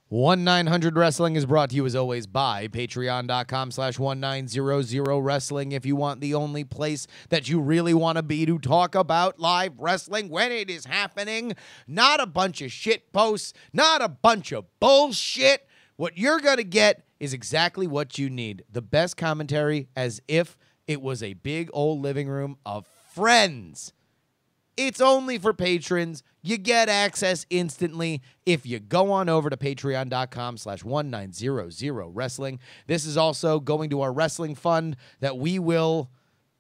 1-900-Wrestling is brought to you as always by patreon.com/1900wrestling. If you want the only place that you really want to be to talk about live wrestling when it is happening, not a bunch of shit posts, not a bunch of bullshit. What you're going to get is exactly what you need. The best commentary as if it was a big old living room of friends. It's only for patrons. You get access instantly if you go on over to patreon.com/1900wrestling. This is also going to our wrestling fund that we will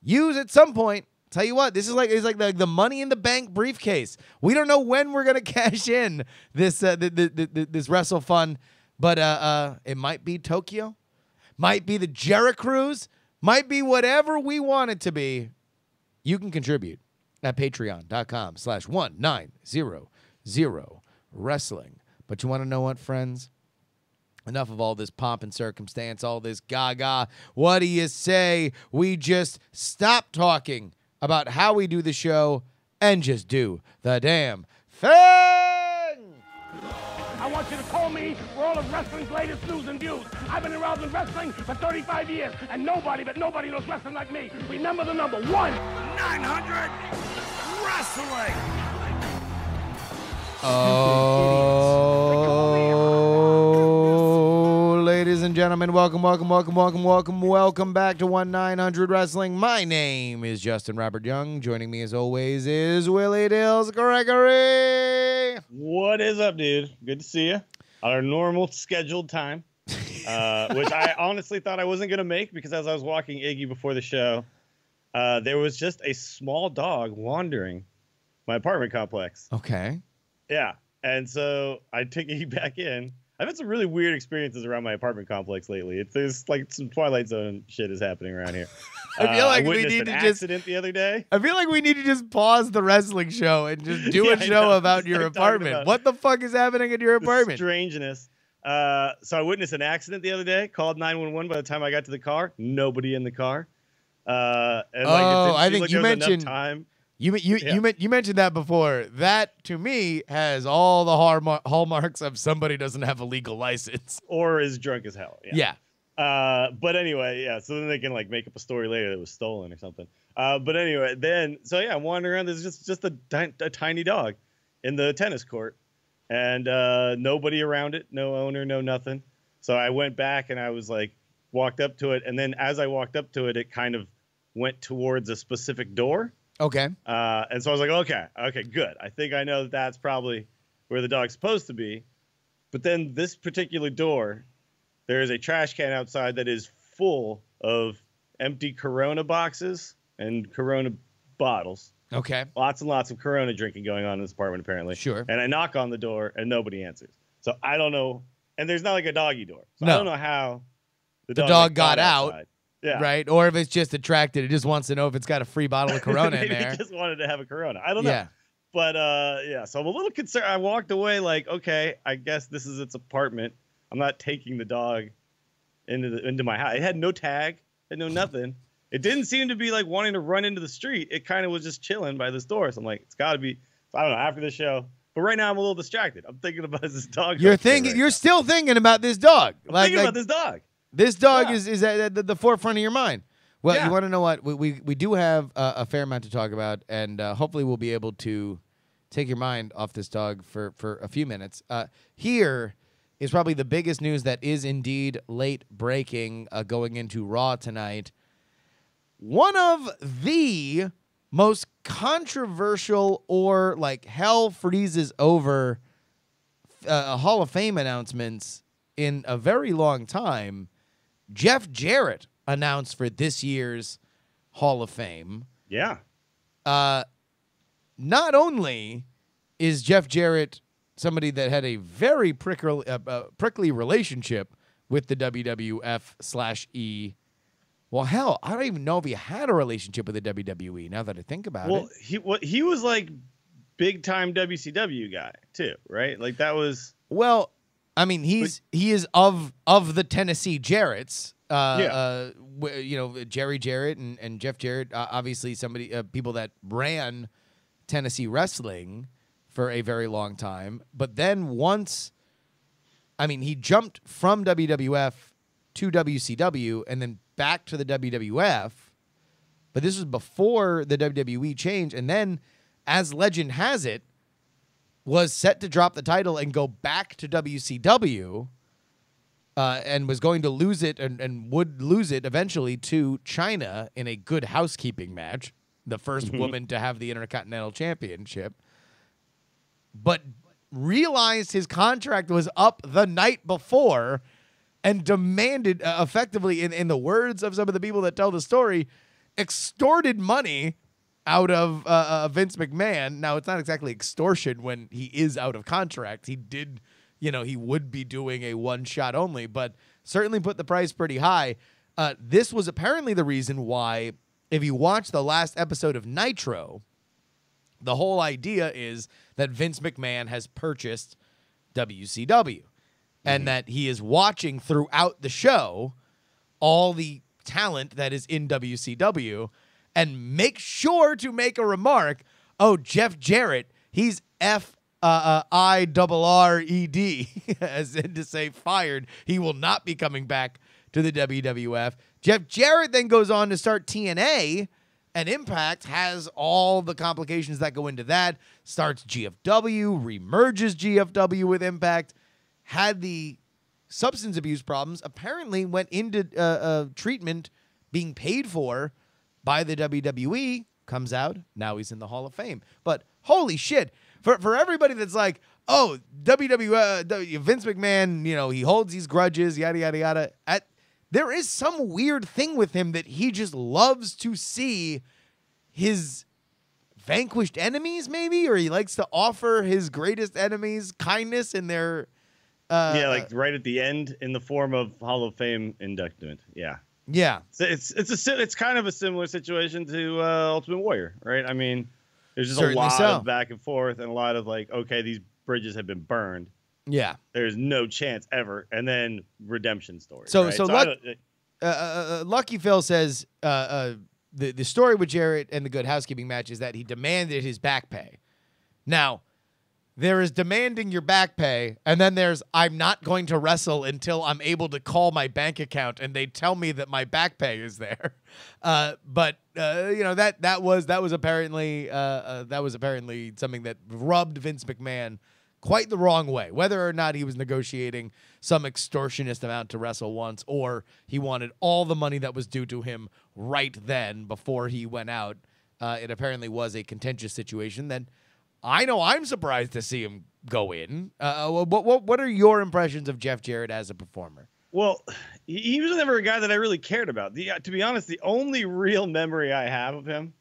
use at some point. Tell you what, this is like the money in the bank briefcase. We don't know when we're gonna cash in this this wrestle fund, but it might be Tokyo, might be the Jarrett Cruise, might be whatever we want it to be. You can contribute at patreon.com/1900wrestling. But you want to know what, friends? Enough of all this pomp and circumstance, all this gaga. What do you say we just stop talking about how we do the show and just do the damn thing? I want you to call me for all of wrestling's latest news and views. I've been around in wrestling for 35 years, and nobody knows wrestling like me. Remember the number 1-900 Wrestling. Oh, ladies and gentlemen, welcome back to 1-900 Wrestling. My name is Justin Robert Young. Joining me as always is Willie Dills Gregory. What is up, dude? Good to see you. Our normal scheduled time, which I honestly thought I wasn't going to make because as I was walking Iggy before the show, there was just a small dog wandering my apartment complex. Okay. Yeah. And so I took Iggy back in. I've had some really weird experiences around my apartment complex lately. There's like some Twilight Zone shit is happening around here. I feel like we need an to accident the other day. I feel like we need to just pause the wrestling show and just do a show about your apartment. What the fuck is happening in your apartment? Strangeness. So I witnessed an accident the other day. Called 911. By the time I got to the car, nobody in the car. And I think you mentioned time. You mentioned that before. That to me has all the hallmarks of somebody doesn't have a legal license or is drunk as hell. Yeah. But anyway, yeah. So then they can like make up a story later that it was stolen or something. But anyway, I'm wandering around. There's just a tiny dog in the tennis court, and nobody around it, no owner, no nothing. So I went back and I was like, walked up to it, and then as I walked up to it, it kind of went towards a specific door. Okay. And so I was like, okay, good. I think I know that's probably where the dog's supposed to be. But then this particular door, there is a trash can outside that is full of empty Corona boxes and Corona bottles. Okay. Lots and lots of Corona drinking going on in this apartment, apparently. Sure. And I knock on the door, and nobody answers. So I don't know. And there's not like a doggy door. So no. I don't know how the dog got out. Outside. Yeah. Right? Or if it's just attracted, it just wants to know if it's got a free bottle of Corona in there. He just wanted to have a Corona. I don't know. But, so I'm a little concerned. I walked away like, okay, I guess this is its apartment. I'm not taking the dog into my house. It had no tag. It had no nothing. It didn't seem to be like wanting to run into the street. It kind of was just chilling by this door. So I'm like, it's got to be, I don't know, after the show. But right now I'm a little distracted. I'm thinking about this dog. You're still thinking about this dog. I'm thinking about this dog. This dog is at the forefront of your mind. Well, you want to know what? We do have a fair amount to talk about, and hopefully we'll be able to take your mind off this dog for a few minutes. Here is probably the biggest news that is indeed late breaking going into Raw tonight. One of the most controversial or like hell freezes over Hall of Fame announcements in a very long time. Jeff Jarrett announced for this year's Hall of Fame. Yeah. Not only is Jeff Jarrett somebody that had a very prickly relationship with the WWF/E. Well, hell, I don't even know if he had a relationship with the WWE now that I think about it. Well, he was like big time WCW guy too, right? Like that was. Well, I mean, he is of the Tennessee Jarretts. Jerry Jarrett and Jeff Jarrett, obviously people that ran Tennessee wrestling for a very long time. But then once I mean, he jumped from WWF to WCW and then back to the WWF, but this was before the WWE change. And then, as legend has it, was set to drop the title and go back to WCW, and was going to lose it and would lose it eventually to Chyna in a Good Housekeeping match, the first woman to have the Intercontinental Championship, but realized his contract was up the night before and demanded, effectively, in the words of some of the people that tell the story, extorted money out of Vince McMahon. Now, it's not exactly extortion when he is out of contract. He did, he would be doing a one-shot only, but certainly put the price pretty high. This was apparently the reason why, if you watch the last episode of Nitro, the whole idea is that Vince McMahon has purchased WCW and that he is watching throughout the show all the talent that is in WCW and make sure to make a remark, oh, Jeff Jarrett, he's F-I-R-R-E-D, as in to say fired. He will not be coming back to the WWF. Jeff Jarrett then goes on to start TNA, and Impact has all the complications that go into that. Starts GFW, remerges GFW with Impact, had the substance abuse problems, apparently went into treatment being paid for by the WWE, comes out, now he's in the Hall of Fame. But holy shit, for everybody that's like, oh, WWE, Vince McMahon, he holds these grudges, yada, yada, yada. There is some weird thing with him that he just loves to see his vanquished enemies, maybe, or he likes to offer his greatest enemies kindness in their... like right at the end in the form of Hall of Fame inductment. Yeah. Yeah. So it's kind of a similar situation to Ultimate Warrior, right? I mean, there's just Certainly a lot so. of back and forth and a lot of like, okay, these bridges have been burned. Yeah. There's no chance ever. And then redemption story. So, right? Lucky Phil says the story with Jarrett and the Good Housekeeping match is that he demanded his back pay. Now, there is demanding your back pay, and then there's I'm not going to wrestle until I'm able to call my bank account and they tell me that my back pay is there. But that was apparently something that rubbed Vince McMahon quite the wrong way. Whether or not he was negotiating some extortionist amount to wrestle once, or he wanted all the money that was due to him right then before he went out, it apparently was a contentious situation. Then I know I'm surprised to see him go in. What are your impressions of Jeff Jarrett as a performer? Well, he was never a guy that I really cared about. To be honest, the only real memory I have of him,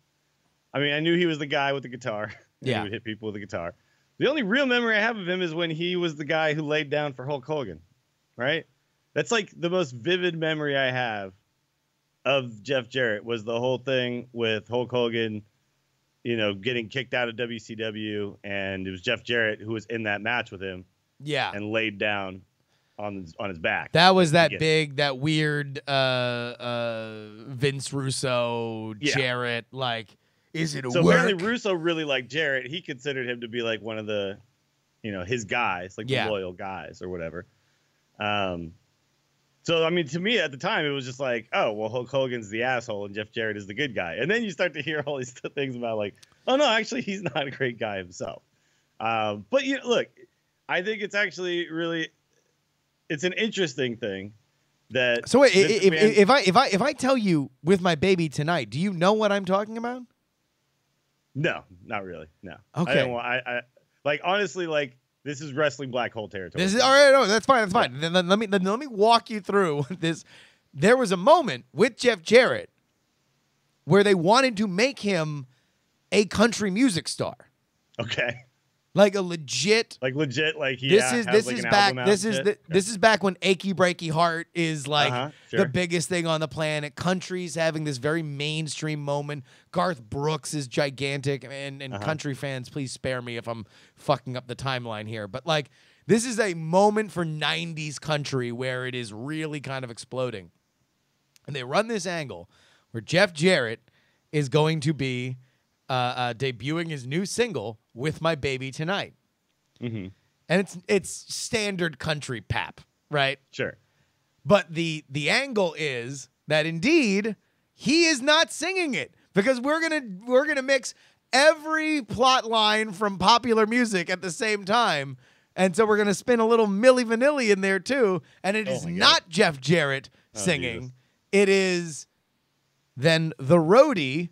I mean, I knew he was the guy with the guitar. Yeah. He would hit people with the guitar. The only real memory I have of him is when he was the guy who laid down for Hulk Hogan, right? That's like the most vivid memory I have of Jeff Jarrett, was the whole thing with Hulk Hogan, getting kicked out of WCW, and it was Jeff Jarrett who was in that match with him. Yeah. And laid down on his back. That was that weird Vince Russo, Jarrett, like, is it a so work? apparently Russo really liked Jarrett. He considered him to be like one of the, his guys, like the loyal guys or whatever. So, I mean, to me at the time, it was just like, oh, well, Hulk Hogan's the asshole and Jeff Jarrett is the good guy. And then you start to hear all these things about like, oh, no, actually, he's not a great guy himself. But, look, I think it's actually really, it's an interesting thing that. So wait, if I tell you With My Baby Tonight, do you know what I'm talking about? No, not really. No. Okay. I like, honestly, like, this is wrestling black hole territory. This is all right. No, that's fine. That's fine. Then let me walk you through this. There was a moment with Jeff Jarrett where they wanted to make him a country music star. Okay. Like a legit. Like he this is back when Achy Breaky Heart is like the biggest thing on the planet. Country's having this very mainstream moment. Garth Brooks is gigantic, and country fans, please spare me if I'm fucking up the timeline here. But like, this is a moment for 90s country where it is really kind of exploding. And they run this angle where Jeff Jarrett is going to be debuting his new single, With My Baby Tonight. Mm-hmm. And it's standard country pap, right? Sure. But the angle is that indeed he is not singing it, because we're gonna mix every plot line from popular music at the same time, and so we're gonna spin a little Milli Vanilli in there too, and it is not Jeff Jarrett singing. Jesus. It is then the roadie,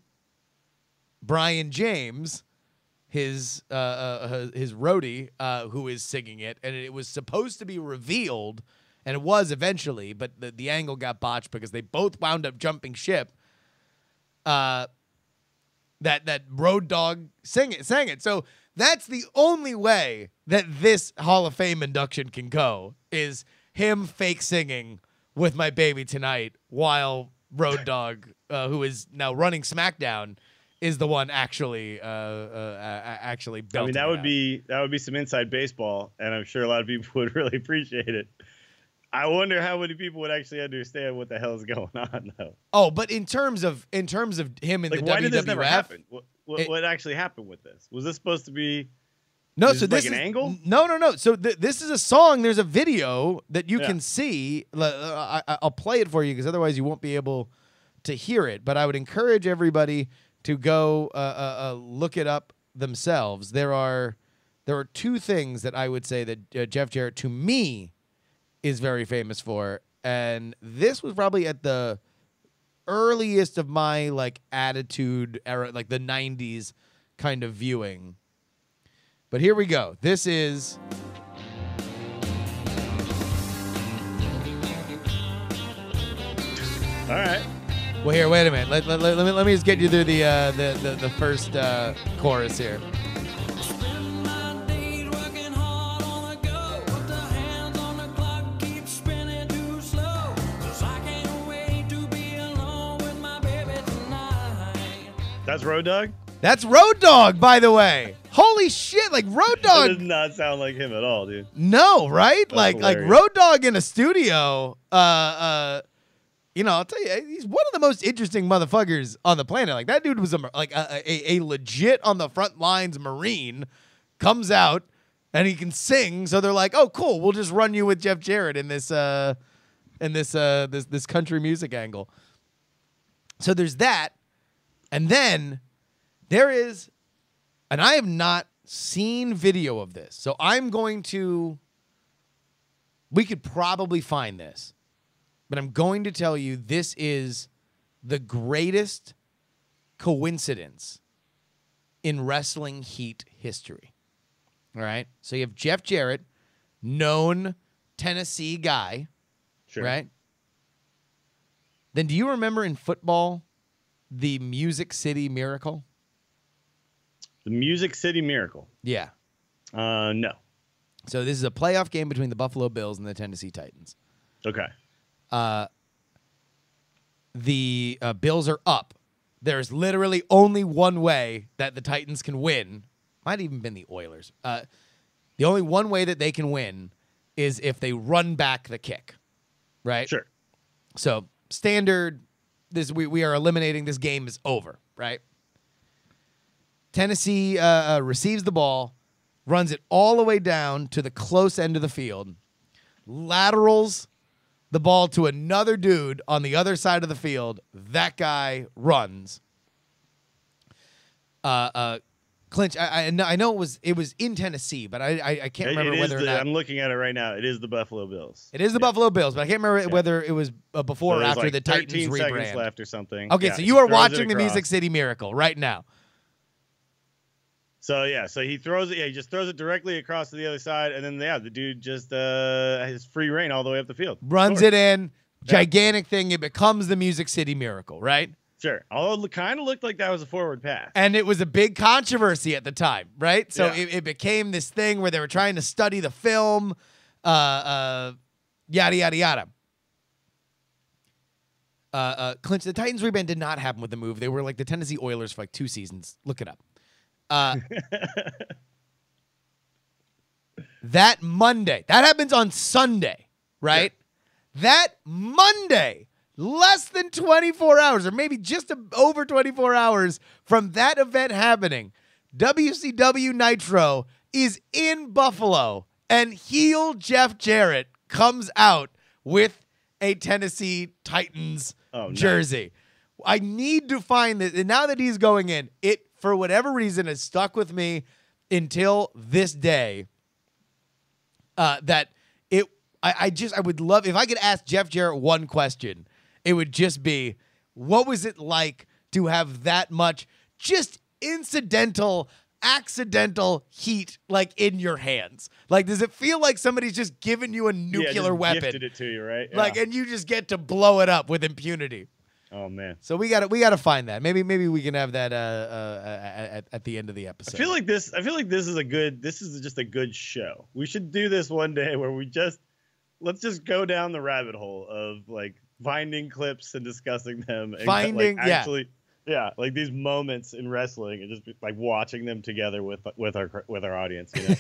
Brian James, his roadie, who is singing it, and it was supposed to be revealed, and it was eventually, but the angle got botched because they both wound up jumping ship. That Road Dogg sang it. So that's the only way that this Hall of Fame induction can go, is him fake singing With My Baby Tonight while Road Dogg, who is now running SmackDown, is the one actually belting I mean, that would out. be some inside baseball, and I'm sure a lot of people would really appreciate it. I wonder how many people would actually understand what the hell is going on, though. Oh, but in terms of him in the WWF, why did this never happen? What actually happened with this? Was this supposed to be? No, is so this this like an is, angle? No. So this is a song. There's a video that you can see. I'll play it for you because otherwise you won't be able to hear it. But I would encourage everybody to go look it up themselves. There are two things that I would say that Jeff Jarrett, to me, is very famous for, and this was probably at the earliest of my like Attitude era, like the 90s kind of viewing. But here we go. This is All right. well. Here, wait a minute. Let me just get you through the first chorus here. That's Road Dogg? That's Road Dogg, by the way. Holy shit! Like Road That Dogg. does not sound like him at all, dude. No, right? That's Like hilarious. Road Dogg in a studio. I'll tell you, he's one of the most interesting motherfuckers on the planet. Like that dude was a legit on the front lines Marine, comes out and he can sing. So they're like, oh, cool, we'll just run you with Jeff Jarrett in this country music angle. So there's that, and then there is, and I have not seen video of this, so we could probably find this, but I'm going to tell you this is the greatest coincidence in wrestling heat history. All right? So you have Jeff Jarrett, known Tennessee guy, Sure. right? Then do you remember in football the Music City Miracle? The Music City Miracle. Yeah. No. So this is a playoff game between the Buffalo Bills and the Tennessee Titans. Okay. The Bills are up. There's literally only one way that the Titans can win. Might even been the Oilers. The only one way that they can win is if they run back the kick, right? Sure. So standard, we are eliminating. This game is over, right? Tennessee receives the ball, runs it all the way down to the close end of the field, laterals the ball to another dude on the other side of the field. That guy runs. Clinch, I know it was in Tennessee, but I can't remember whether or not. I'm looking at it right now. It is the Buffalo Bills. It is the Buffalo Bills, but I can't remember whether it was before So or there's after like the Titans 13 rebrand. seconds left or something. Okay, Yeah, so he you are throws it watching the across. Music City Miracle right now. So he throws it. Yeah, he just throws it directly across to the other side, and then the dude just has free reign all the way up the field. Runs it in, gigantic thing. It becomes the Music City Miracle, right? Sure. Although it kind of looked like that was a forward pass. And it was a big controversy at the time, right? So Yeah. it became this thing where they were trying to study the film, yada, yada, yada. Clinch, the Titans rebrand did not happen with the move. They were like the Tennessee Oilers for like 2 seasons. Look it up. That Monday, that happens on Sunday, right? Yeah. That Monday, less than 24 hours, or maybe just over 24 hours from that event happening, WCW Nitro is in Buffalo And heel Jeff Jarrett comes out with a Tennessee Titans jersey. I need to find this. And now that he's going in, it, for whatever reason, has stuck with me until this day. That it, I would love, if I could ask Jeff Jarrett one question, it would just be, what was it like to have that much just accidental heat like in your hands? Like, does it feel like somebody's just giving you a nuclear weapon? Gifted it to you, right? Yeah. Like, and you just get to blow it up with impunity. Oh man! So we gotta find that. Maybe we can have that at the end of the episode. I feel like this is just a good show. We should do this one day where let's just go down the rabbit hole of like finding clips and discussing them. And like these moments in wrestling and just like watching them together with our audience. You know?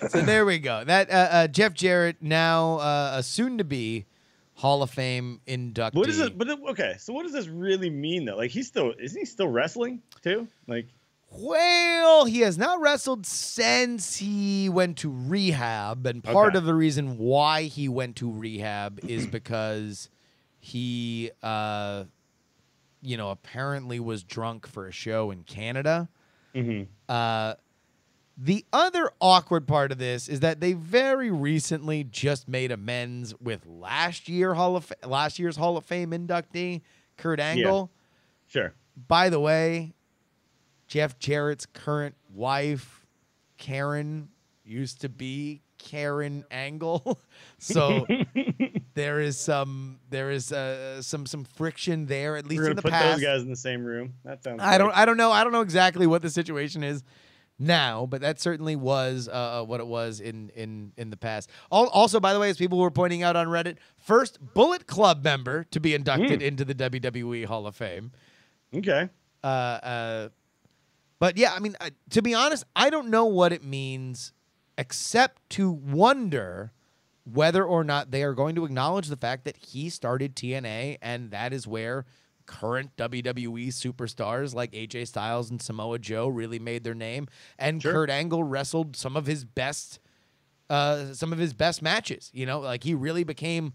So there we go. That Jeff Jarrett, now a soon to be Hall of Fame inductee. What is it? But okay, so what does this really mean though? Like isn't he still wrestling too? Like, well, he has not wrestled since he went to rehab, and part of the reason why he went to rehab is because he, apparently was drunk for a show in Canada. Mm-hmm. The other awkward part of this is that they very recently just made amends with last year's Hall of Fame inductee, Kurt Angle. Yeah. Sure. By the way, Jeff Jarrett's current wife, Karen, used to be Karen Angle. So there is some friction there, at least in the past. We're gonna put those guys in the same room. That sounds. I don't know exactly what the situation is now, but that certainly was what it was in the past. Also, by the way, as people were pointing out on Reddit, first Bullet Club member to be inducted into the WWE Hall of Fame. Okay. But yeah, I mean, to be honest, I don't know what it means, except to wonder whether or not they are going to acknowledge the fact that he started TNA, and that is where current WWE superstars like AJ Styles and Samoa Joe really made their name, and Kurt Angle wrestled some of his best matches. You know, like he really became.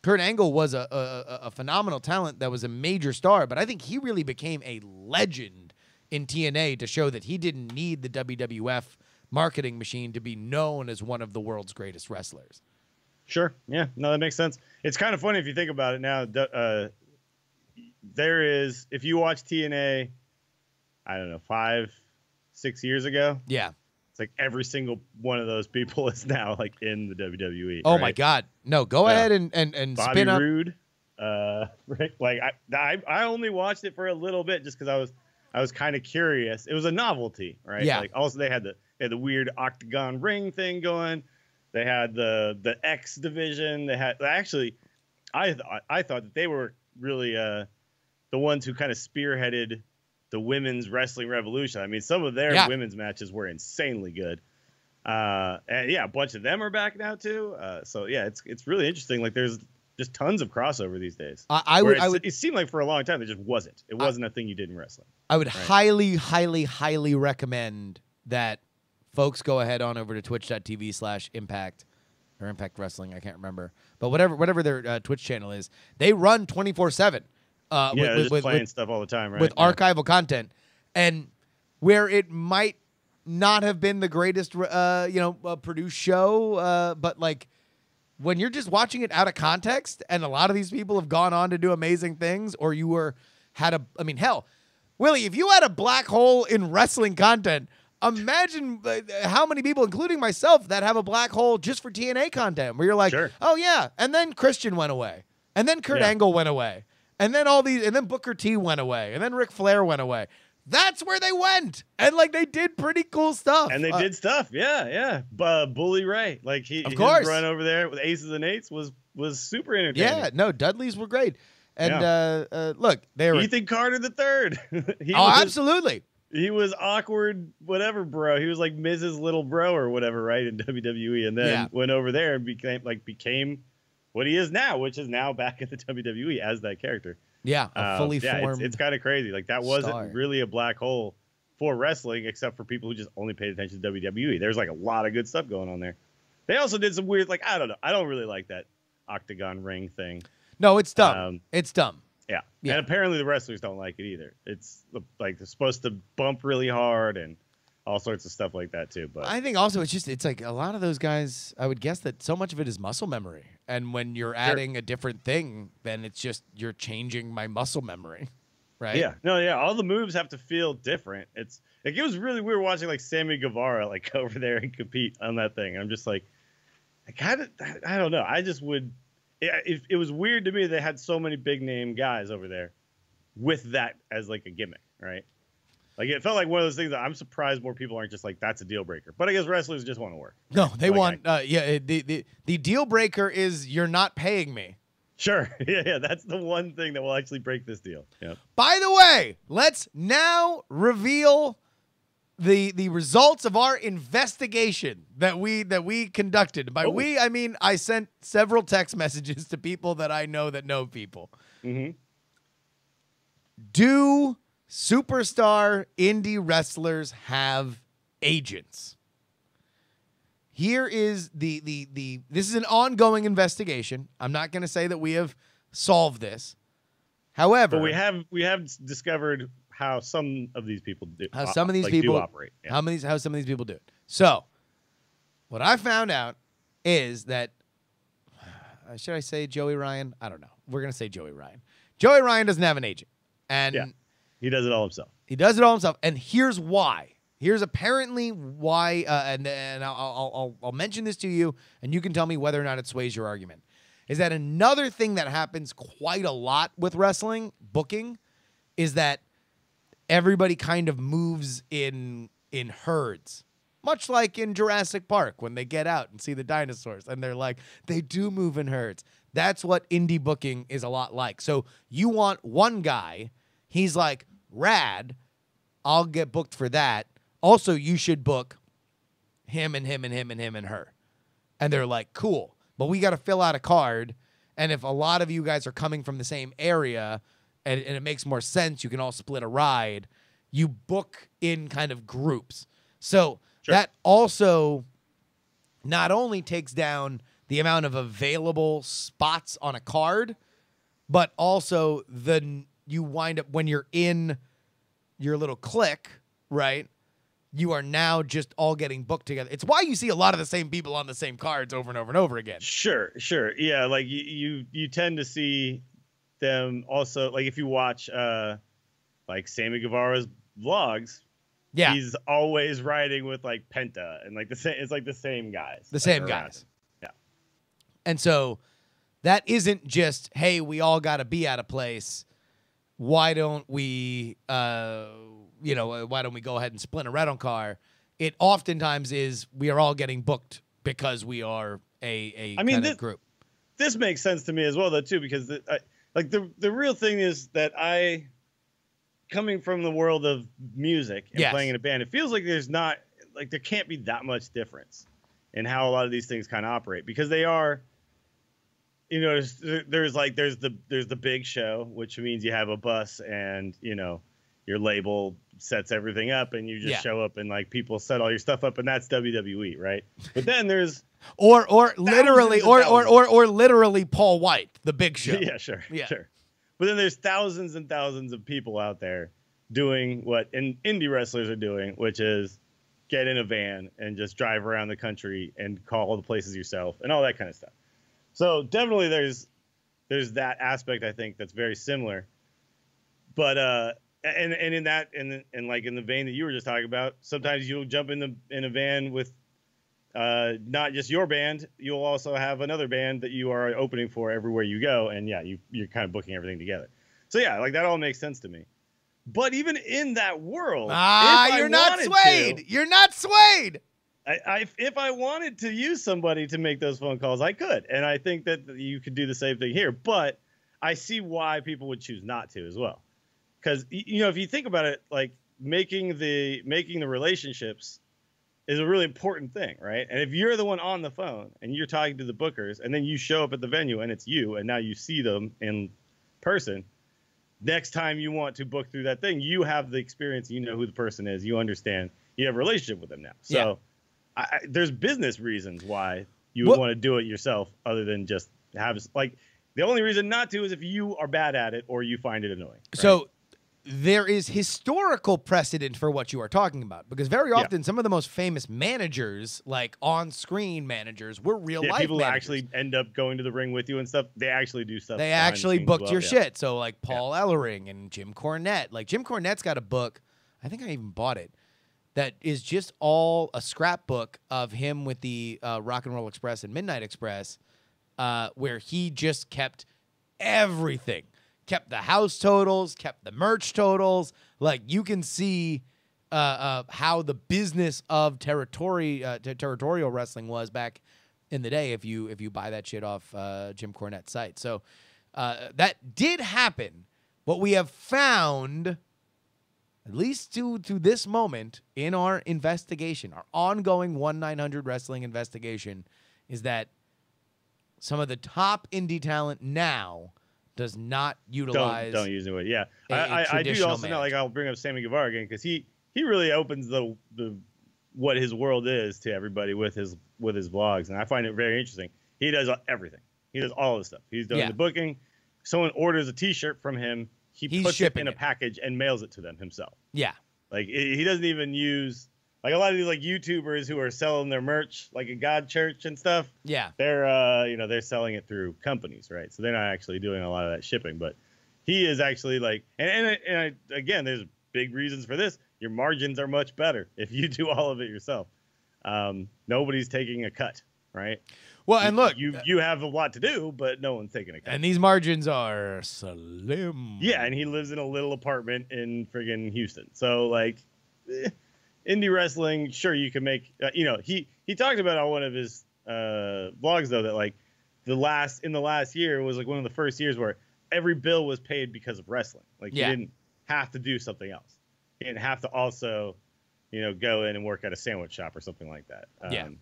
Kurt Angle was a phenomenal talent that was a major star, but I think he really became a legend in TNA to show that he didn't need the WWF marketing machine to be known as one of the world's greatest wrestlers. Sure. Yeah. No, that makes sense. It's kind of funny if you think about it now. There is, if you watch TNA, I don't know, 5-6 years ago. Yeah. It's like every single one of those people is now like in the WWE. Oh, right? My God. No, go ahead and Bobby spin up. Roode. Right. Like I only watched it for a little bit just because I was kind of curious. It was a novelty, right? Yeah. Like also they had the weird octagon ring thing going. They had the X division. They had actually, I thought that they were really the ones who kind of spearheaded the women's wrestling revolution. I mean, some of their women's matches were insanely good. And yeah, a bunch of them are back now too. So yeah, it's really interesting. Like there's just tons of crossover these days. It seemed like for a long time there just wasn't. It wasn't a thing you did in wrestling. I would highly recommend that folks go ahead on over to twitch.tv/impact or Impact Wrestling. I can't remember, but whatever their Twitch channel is, they run 24/7. They're just playing stuff all the time, right? With archival content, and where it might not have been the greatest, produced show, but like when you're just watching it out of context, and a lot of these people have gone on to do amazing things, or hell, Willie, if you had a black hole in wrestling content, imagine how many people, including myself, that have a black hole just for TNA content, where you're like, oh yeah, and then Christian went away, and then Kurt Angle went away. And then and then Booker T went away, and then Ric Flair went away. That's where they went, and like they did pretty cool stuff. And they did stuff, yeah. Bully Ray, like his run over there with Aces and Eights was super entertaining. Yeah, no, Dudley's were great. And look, they were Ethan Carter III. Absolutely. He was awkward, whatever, bro. He was like Mrs. Little Bro or whatever, right, in WWE, and then went over there and became what he is now, which is now back at the WWE as that character. Yeah, a fully formed. It's kind of crazy. Like that wasn't really a black hole for wrestling, except for people who just only paid attention to WWE. There's like a lot of good stuff going on there. They also did some weird, like, I don't know. I don't really like that octagon ring thing. No, it's dumb. It's dumb. Yeah. And apparently the wrestlers don't like it either. It's like they're supposed to bump really hard and all sorts of stuff like that too. But I think also it's like a lot of those guys, I would guess that so much of it is muscle memory. And when you're adding a different thing, then it's just you're changing my muscle memory. Right? Yeah. No, yeah. All the moves have to feel different. It was really weird watching like Sammy Guevara like go over there and compete on that thing. I'm just like I don't know. I just would it was weird to me they had so many big name guys over there with that as like a gimmick, right? Like it felt like one of those things that I'm surprised more people aren't just like that's a deal breaker. But I guess wrestlers just want to work. No, they want the deal breaker is you're not paying me. Sure. Yeah, that's the one thing that will actually break this deal. Yep. By the way, let's now reveal the results of our investigation that we conducted. By we, I mean I sent several text messages to people that I know that know people. Mm-hmm. Do superstar indie wrestlers have agents? Here is this is an ongoing investigation. I'm not going to say that we have solved this. However, but we have discovered how some of these people do. How some of these people do operate. Yeah. How some of these people do it. So, what I found out is that should I say Joey Ryan? I don't know. We're going to say Joey Ryan. Joey Ryan doesn't have an agent. And he does it all himself. He does it all himself. And here's why. Here's apparently why, and I'll mention this to you, and you can tell me whether or not it sways your argument. Is that another thing that happens quite a lot with wrestling booking is that everybody kind of moves in herds, much like in Jurassic Park when they get out and see the dinosaurs, and they're like, they do move in herds. That's what indie booking is a lot like. So you want one guy, he's like, rad, I'll get booked for that. Also, you should book him and him and him and him and her. And they're like, cool. But we got to fill out a card. And if a lot of you guys are coming from the same area and it makes more sense, you can all split a ride. You book in kind of groups. So that also not only takes down the amount of available spots on a card, but also you wind up when you're in your little clique, right? You are now just all getting booked together. It's why you see a lot of the same people on the same cards over and over and over again. Sure. Yeah, like you tend to see them also, like if you watch like Sammy Guevara's vlogs, he's always riding with like Penta and like it's like the same guys. The same guys. Yeah. And so that isn't just, hey, we all got to be at a place. Why don't we why don't we go ahead and split a rental car? It oftentimes is we are all getting booked because we are a kind of group. This makes sense to me as well, though, too, because the real thing is that coming from the world of music and playing in a band, it feels like there can't be that much difference in how a lot of these things kind of operate because they are. There's the big show, which means you have a bus and your label sets everything up and you just show up and like people set all your stuff up and that's WWE, right? But then there's or literally Paul White, the Big Show. Yeah, sure. But then there's thousands and thousands of people out there doing what indie wrestlers are doing, which is get in a van and just drive around the country and call all the places yourself and all that kind of stuff. So definitely there's that aspect I think that's very similar. But and in that and like in the vein that you were just talking about, sometimes you'll jump in a van with not just your band, you'll also have another band that you are opening for everywhere you go, and you're kind of booking everything together. So like that all makes sense to me. But even in that world, you're not swayed. You're not swayed. If I wanted to use somebody to make those phone calls, I could. And I think that you could do the same thing here. But I see why people would choose not to as well. Because, if you think about it, like making the relationships is a really important thing, right? And if you're the one on the phone and you're talking to the bookers and then you show up at the venue and it's you and now you see them in person, next time you want to book through that thing, you have the experience. You know who the person is. You understand. You have a relationship with them now. So there's business reasons why you would want to do it yourself, other than just have like the only reason not to is if you are bad at it or you find it annoying. Right? So there is historical precedent for what you are talking about, because very often some of the most famous managers, like on-screen managers, were real-life people managers. Who actually end up going to the ring with you and stuff. They actually do stuff. They actually booked your shit. So like Paul Yeah. Ellering and Jim Cornette. Like Jim Cornette's got a book, I think I even bought it, that is just all a scrapbook of him with the Rock and Roll Express and Midnight Express, where he just kept everything. Kept the house totals, kept the merch totals. Like, you can see how the business of territorial wrestling was back in the day if you buy that shit off Jim Cornette's site. So that did happen. What we have found, at least to this moment in our investigation, our ongoing 1-900 Wrestling investigation, is that some of the top indie talent now does not utilize. Don't use it. Yeah, I do also know. Like, I'll bring up Sammy Guevara again, because he really opens the what his world is to everybody with his vlogs, and I find it very interesting. He does everything. He does all the stuff. He's doing the booking. Someone orders a T-shirt from him. He's puts it in a package and mails it to them himself. Yeah, like he doesn't even use. Like a lot of these like YouTubers who are selling their merch, like a God Church and stuff. Yeah, they're selling it through companies, right? So they're not actually doing a lot of that shipping. But he is actually like, and again, there's big reasons for this. Your margins are much better if you do all of it yourself. Nobody's taking a cut, right? Well, and look, you have a lot to do, but no one's taking a cut. And these margins are slim. Yeah, and he lives in a little apartment in friggin' Houston. So like. Indie wrestling, sure, you can make. He talked about on one of his vlogs though that like in the last year was like one of the first years where every bill was paid because of wrestling. Like he didn't have to do something else. He didn't have to also, go in and work at a sandwich shop or something like that. I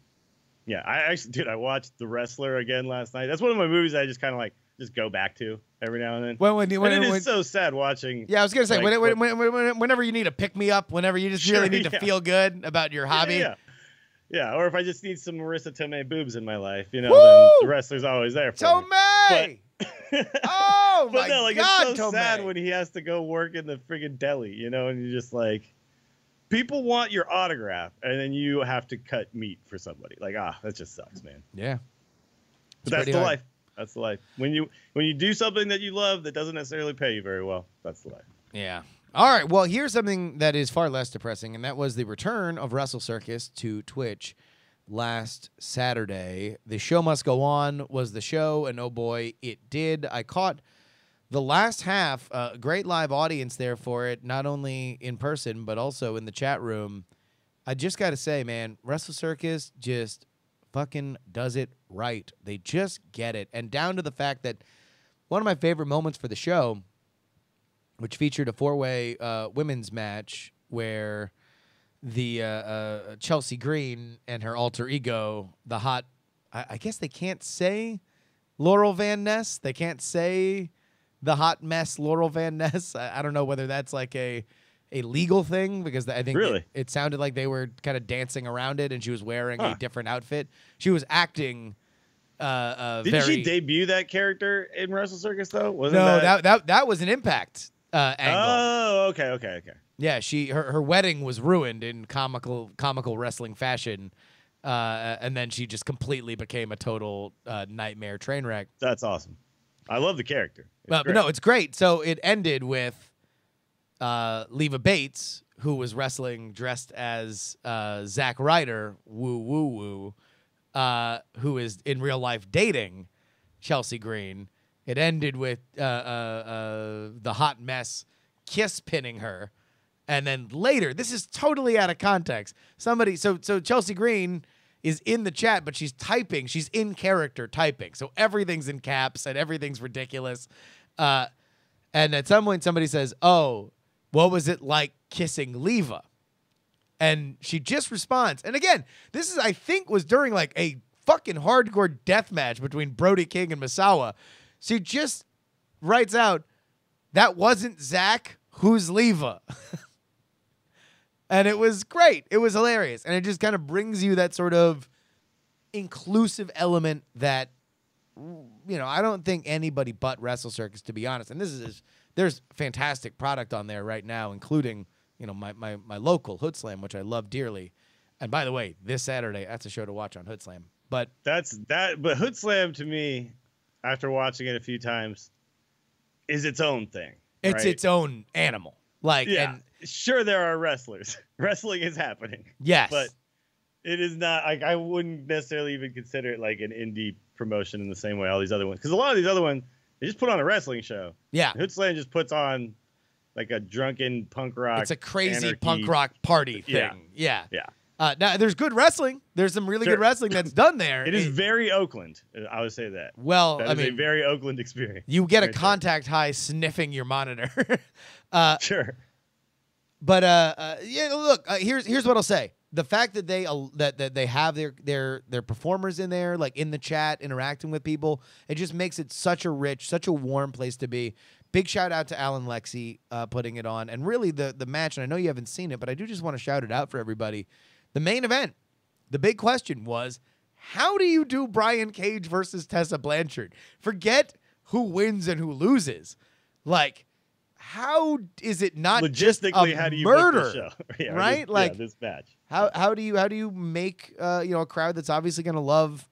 watched The Wrestler again last night. That's one of my movies I just kind of like just go back to every now and then. It is so sad watching. Yeah, I was gonna say like, whenever you need a pick me up, whenever you just really need to feel good about your hobby. Yeah, or if I just need some Marissa Tomei boobs in my life, then The Wrestler's always there for me. Tomei! Oh my God, it's so Tomei. sad when he has to go work in the friggin' deli, and you're just like, people want your autograph, and then you have to cut meat for somebody. Like, that just sucks, man. Yeah, but that's the life. That's the life. When you do something that you love that doesn't necessarily pay you very well, that's the life. Yeah. All right. Well, here's something that is far less depressing, and that was the return of Wrestle Circus to Twitch last Saturday. The show must go on was the show, and oh boy, it did. I caught the last half. Great live audience there for it, not only in person but also in the chat room. I just got to say, man, Wrestle Circus just fucking does it right. They just get it. And down to the fact that one of my favorite moments for the show, which featured a 4-way women's match where the Chelsea Green and her alter ego, the hot, I guess they can't say Laurel Van Ness. They can't say the hot mess Laurel Van Ness. I don't know whether that's like a legal thing, because I think really? it sounded like they were kind of dancing around it, and she was wearing a different outfit. She was acting. Did she debut that character in Wrestle Circus though? That was an Impact angle. Oh, okay. Yeah, her wedding was ruined in comical wrestling fashion, and then she just completely became a total nightmare train wreck. That's awesome. I love the character. But no, it's great. So it ended with Leva Bates, who was wrestling dressed as Zack Ryder, woo, who is in real life dating Chelsea Green. It ended with the hot mess kiss pinning her. And then later, this is totally out of context. So Chelsea Green is in the chat, but she's typing. She's in character typing. So everything's in caps and everything's ridiculous. And at some point, somebody says, "Oh, what was it like kissing Leva?" And she just responds. And again, this is, I think, was during like a fucking hardcore death match between Brody King and Misawa. She just writes out, that wasn't Zach, who's Leva? And it was great. It was hilarious. And it just kind of brings you that sort of inclusive element that, I don't think anybody but Wrestle Circus, to be honest. And there's fantastic product on there right now, including, my local Hood Slam, which I love dearly. And by the way, this Saturday, that's a show to watch on Hood Slam. But but Hood Slam to me, after watching it a few times, is its own thing. It's its own animal. Sure, there are wrestlers. Wrestling is happening. Yes. But it is not, I wouldn't necessarily even consider it like an indie promotion in the same way all these other ones. Because a lot of these other ones, they just put on a wrestling show. Yeah. Hood Slam just puts on like a drunken punk rock. It's a crazy anarchy. Punk rock party thing. Yeah. Yeah. Now, there's good wrestling. There's some really good wrestling that's done there. It is very Oakland. I would say that. Well, that is a very Oakland experience. You get a contact high sniffing your monitor. Sure. But look. Here's what I'll say: the fact that they have their performers in there, like in the chat, interacting with people, it just makes it such a rich, such a warm place to be. Big shout out to Alan Lexi putting it on, and really the match. And I know you haven't seen it, but I do just want to shout it out for everybody. The main event, the big question was, how do you do Brian Cage versus Tessa Blanchard? Forget who wins and who loses. Like, how is it not logistically? How do you book the show? Yeah, right? This match. How do you make a crowd that's obviously going to love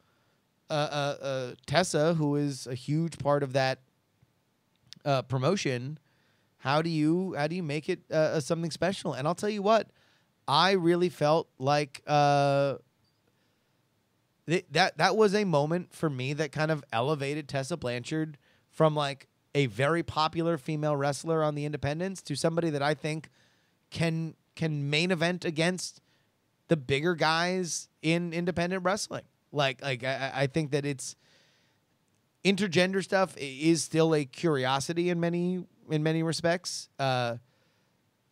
Tessa, who is a huge part of that promotion? How do you make it something special? And I'll tell you what. I really felt like that was a moment for me that kind of elevated Tessa Blanchard from like a very popular female wrestler on the independents to somebody that I think can main event against the bigger guys in independent wrestling. Like I think that it's intergender stuff is still a curiosity in many respects.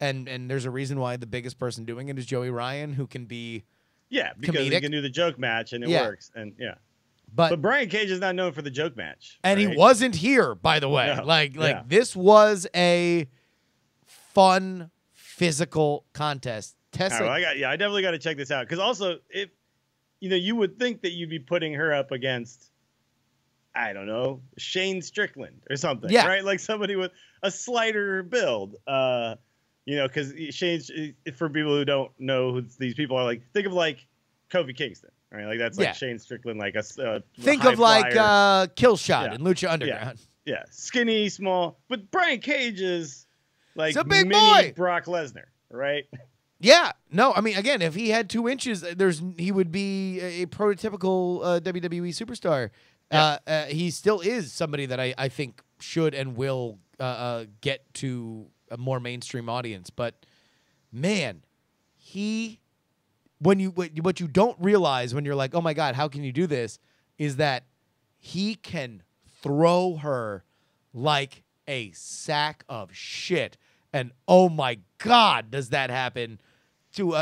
And there's a reason why the biggest person doing it is Joey Ryan, who can be because comedic. he can do the joke match and it works. And but Brian Cage is not known for the joke match, and he wasn't here, by the way. No. This was a fun physical contest. Tessa, I definitely got to check this out because also if you would think that you'd be putting her up against, I don't know, Shane Strickland or something, right? Like somebody with a slighter build. Because Shane's, for people who don't know who these people are, like, think of like Kofi Kingston, right? Like that's like Shane Strickland, like a think of like Killshot in Lucha Underground. Yeah, skinny, small, but Brian Cage is like a big mini boy. Brock Lesnar, right? Yeah, no, I mean, again, if he had 2 inches, he would be a prototypical WWE superstar. Yeah. He still is somebody that I think should and will get to a more mainstream audience, but man, what you don't realize when you're like, oh my God, how can you do this, is that he can throw her like a sack of shit, and oh my God, does that happen to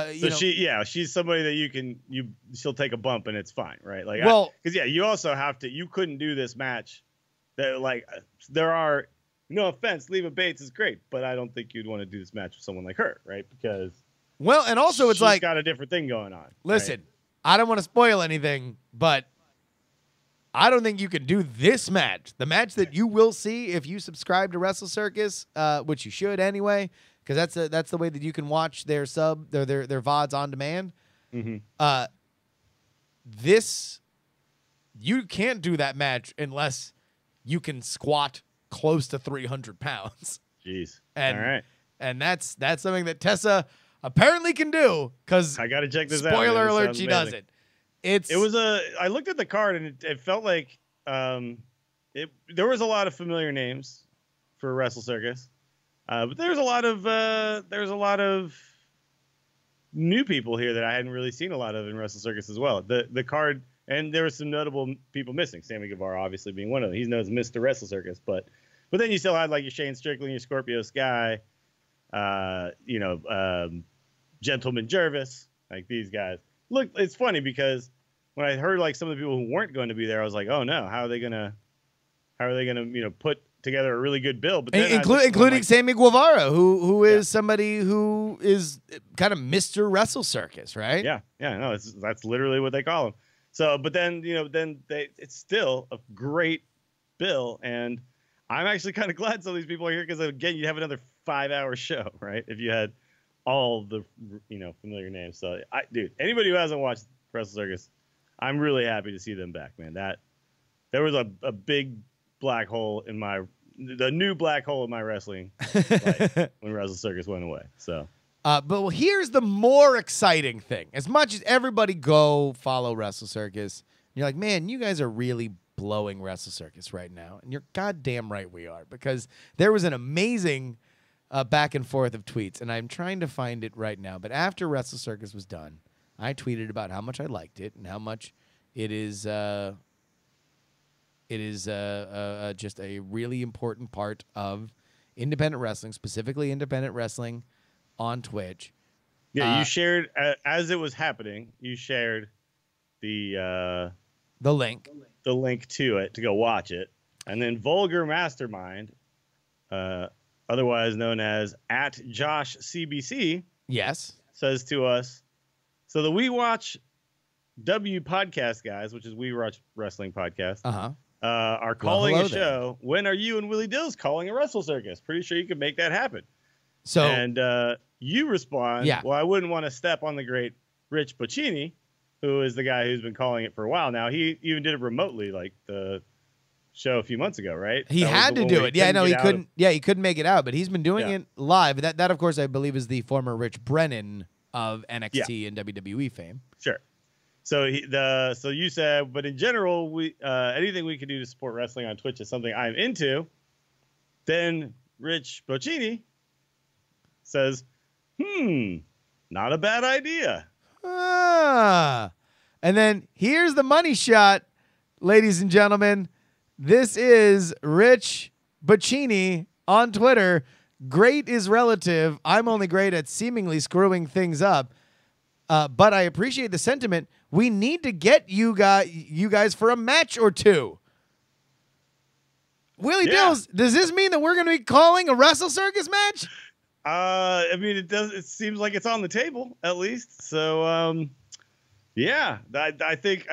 she's somebody that she'll take a bump and it's fine, right? Like, because you also have to, you couldn't do this match that like there are. No offense, Leva Bates is great, but I don't think you'd want to do this match with someone like her, right? Because and also it's she's got a different thing going on. Listen, right? I don't want to spoil anything, but I don't think you can do this match. The match that you will see if you subscribe to Wrestle Circus, which you should anyway, because that's the way that you can watch their VODs on demand. Mm-hmm. You can't do that match unless you can squat close to 300 pounds. Jeez. And, all right. And that's something that Tessa apparently can do, because I got to check this out. Spoiler alert, she does it. I looked at the card and it felt like there was a lot of familiar names for Wrestle Circus. But there's a lot of new people here that I hadn't really seen a lot of in Wrestle Circus as well. The card, and there were some notable people missing. Sammy Guevara obviously being one of them. He's known as Mr. Wrestle Circus, but then you still had like your Shane Strickland, your Scorpio Sky, Gentleman Jervis, like these guys. Look, it's funny because when I heard like some of the people who weren't going to be there, I was like, oh no, how are they gonna put together a really good bill. But then including Sammy Guevara, who is somebody who is kind of Mr. Wrestle Circus, right? Yeah, no, that's literally what they call him. So, but then it's still a great bill, and I'm actually kind of glad some of these people are here because again, you have another 5-hour show, right? If you had all the familiar names. So, dude, anybody who hasn't watched Wrestle Circus, I'm really happy to see them back, man. There was a big black hole in the new black hole in my wrestling life when Wrestle Circus went away. So. But here's the more exciting thing. As much as everybody go follow Wrestle Circus, you're like, man, you guys are really blowing Wrestle Circus right now. And you're goddamn right we are, because there was an amazing back and forth of tweets, and I'm trying to find it right now. But after Wrestle Circus was done, I tweeted about how much I liked it and how much it is just a really important part of independent wrestling, specifically independent wrestling on Twitch. Yeah, you shared as it was happening. You shared the link to it to go watch it, and then Vulgar Mastermind, otherwise known as @JoshCBC, yes, says to us, so the We Watch W podcast guys, which is We Watch Wrestling podcast, are calling a show. When are you and Willie Dills calling a Wrestle Circus? Pretty sure you could make that happen. So and you respond, well, I wouldn't want to step on the great Rich Bocchini, who is the guy who's been calling it for a while now. He even did it remotely, like the show a few months ago, right? He had to do it. Yeah, no, he couldn't. Yeah, he couldn't make it out, but he's been doing it live. That of course, I believe, is the former Rich Brennan of NXT and WWE fame. Sure. So so you said, but in general, we anything we can do to support wrestling on Twitch is something I'm into. Then Rich Bocchini says, not a bad idea. And then here's the money shot, ladies and gentlemen. This is Rich Bocchini on Twitter. Great is relative. I'm only great at seemingly screwing things up. But I appreciate the sentiment. We need to get you guys for a match or two. Willie Dills, does this mean that we're going to be calling a Wrestle Circus match? I mean, it seems like it's on the table at least. So, yeah, I think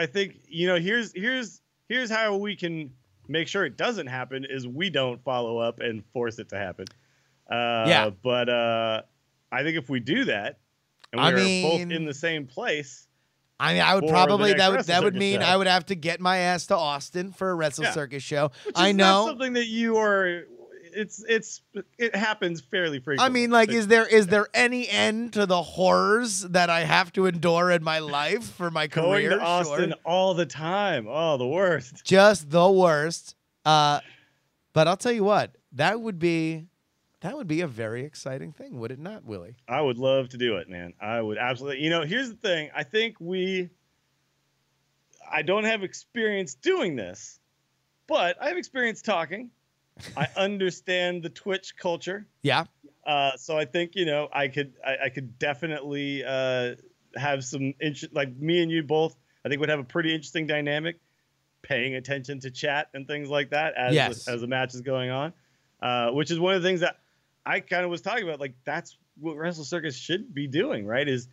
here's how we can make sure it doesn't happen is we don't follow up and force it to happen. But I think if we do that, and we're both in the same place. I mean, I would probably that would mean I would have to get my ass to Austin for a Wrestle Circus show. Which is not something that you are. It happens fairly frequently. I mean, like, is there any end to the horrors that I have to endure in my life for my career? Going to Austin all the time. Oh, the worst. Just the worst. But I'll tell you what, that would be a very exciting thing, would it not, Willie? I would love to do it, man. I would absolutely. Here's the thing. I think I don't have experience doing this, but I have experience talking. I understand the Twitch culture. Yeah. So I think, I could definitely have some like me and you both, I think would have a pretty interesting dynamic, paying attention to chat and things like that as the match is going on, which is one of the things that I kind of was talking about. Like, that's what Wrestle Circus should be doing, right? Is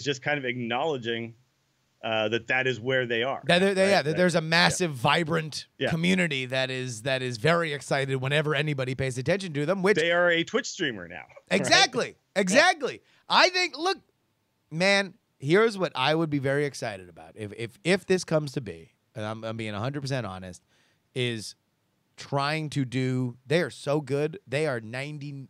just kind of acknowledging that is where they are. There's a massive, vibrant community that is very excited whenever anybody pays attention to them. Which they are a Twitch streamer now. Exactly, right? exactly. I think. Look, man. Here's what I would be very excited about if this comes to be, and I'm being 100% honest, is trying to do. They are so good. They are 90%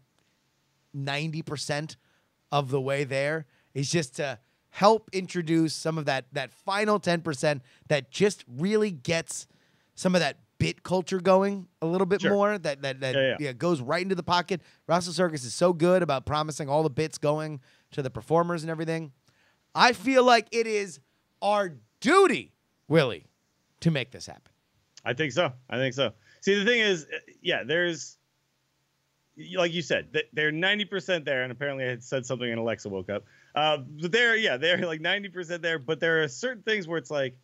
of the way there. It's just to help introduce some of that final 10% that just really gets some of that bit culture going a little bit more. That goes right into the pocket. Wrestle Circus is so good about promising all the bits going to the performers and everything. I feel like it is our duty, Willie, to make this happen. I think so. See, the thing is, there's, like you said, they're 90% there, and apparently I had said something and Alexa woke up. But they're like 90% there, but there are certain things where it's like,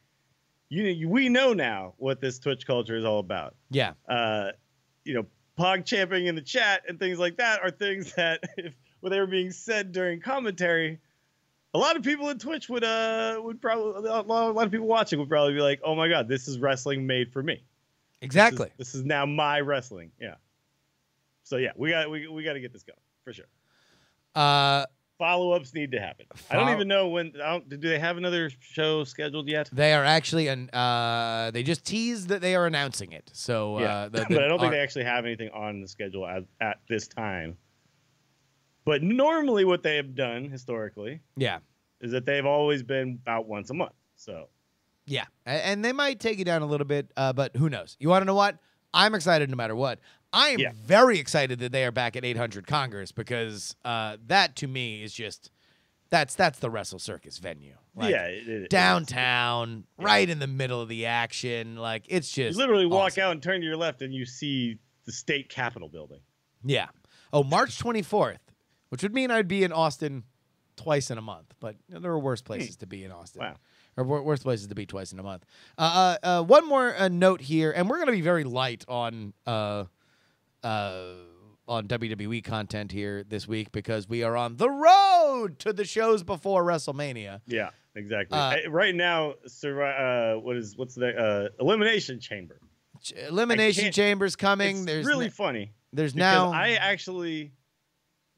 we know now what this Twitch culture is all about. Yeah. pog champing in the chat and things like that are things that when they were being said during commentary, a lot of people in Twitch would probably, a lot of people watching would probably be like, oh my God, this is wrestling made for me. Exactly. This is now my wrestling. Yeah. So yeah, we got to get this going for sure. Follow-ups need to happen. I don't even know when. Do they have another show scheduled yet? They are actually, they just teased that they are announcing it. So, yeah. But I don't think they actually have anything on the schedule at this time. But normally, what they have done historically, is that they've always been about once a month. So, yeah, and they might take it down a little bit, but who knows? You want to know what? I'm excited no matter what. I am very excited that they are back at 800 Congress because that to me is just that's the Wrestle Circus venue. Like, it downtown, right in the middle of the action. Like it's just you literally walk awesome. out and turn to your left and you see the state capitol building. Yeah. Oh, March 24th, which would mean I'd be in Austin twice in a month, but there are worse places to be in Austin. Wow. Or worst places to be twice in a month. One more note here, and we're going to be very light on WWE content here this week because we are on the road to the shows before WrestleMania. Yeah, exactly. Right now, what's the Elimination Chamber? Elimination Chamber's coming. It's there's really funny. There's now.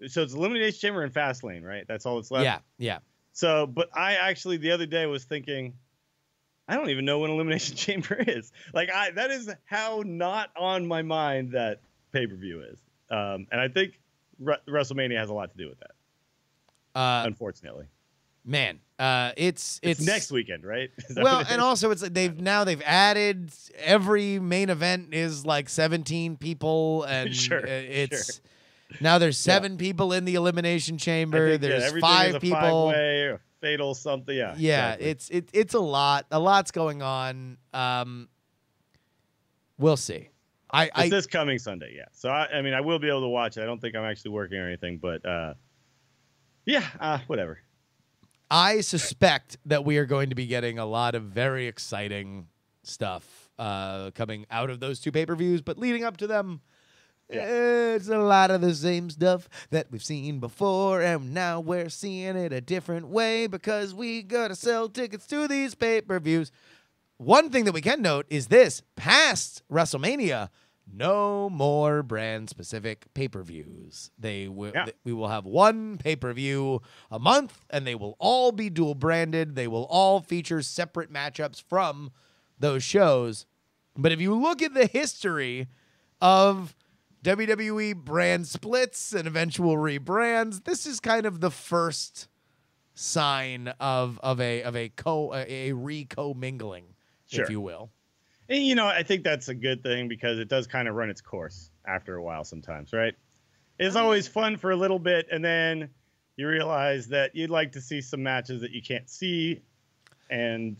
So it's Elimination Chamber and Fastlane, right? That's all that's left. Yeah. So, but I actually the other day was thinking, I don't even know when Elimination Chamber is. Like, that is how not on my mind that pay-per-view is. And I think WrestleMania has a lot to do with that. Unfortunately. Man, it's next weekend, right? Well, and also it's they've added every main event is like 17 people, and sure. Now there's 7 people in the Elimination Chamber. There's 5 people. Five-way or fatal something. Yeah. Yeah, exactly. it's a lot. A lot's going on. We'll see. It's this coming Sunday, yeah. So I mean, I will be able to watch it. I don't think I'm actually working or anything, but whatever. I suspect that we are going to be getting a lot of very exciting stuff coming out of those 2 pay-per-views, but leading up to them, it's a lot of the same stuff that we've seen before, and now we're seeing it a different way because we gotta sell tickets to these pay-per-views. One thing that we can note is this: past WrestleMania, no more brand-specific pay-per-views. We will have one pay-per-view a month, and they will all be dual-branded. They will all feature separate matchups from those shows. But if you look at the history of WWE brand splits and eventual rebrands, this is kind of the first sign of a re-commingling, if you will. And, I think that's a good thing because it does kind of run its course after a while sometimes, right? It's always fun for a little bit, and then you realize that you'd like to see some matches that you can't see, and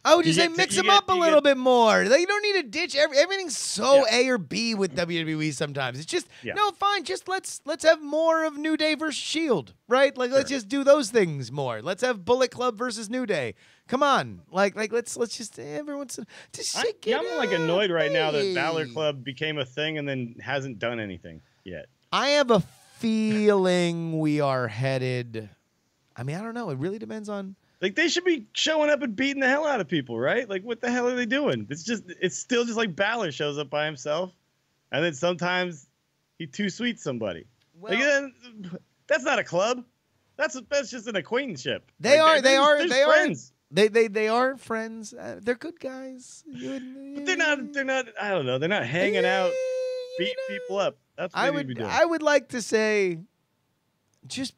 I would just say mix them up a little bit more. Like, you don't need to ditch everything's so A or B with WWE sometimes. It's just no, fine. Just let's have more of New Day versus Shield, right? Like let's just do those things more. Let's have Bullet Club versus New Day. Come on, like let's just everyone's just shake it. I'm like annoyed right now that Balor Club became a thing and then hasn't done anything yet. I have a feeling we are headed. I mean, I don't know. It really depends on. Like, they should be showing up and beating the hell out of people, right? Like, what the hell are they doing? It's still just like Balor shows up by himself, and then sometimes he too sweets somebody. Well, like, that's not a club. That's just an acquaintanceship. They are friends. They are friends. They're good guys. But they're not. I don't know. They're not hanging out, beating people up. That's what they would be doing. I would like to say, just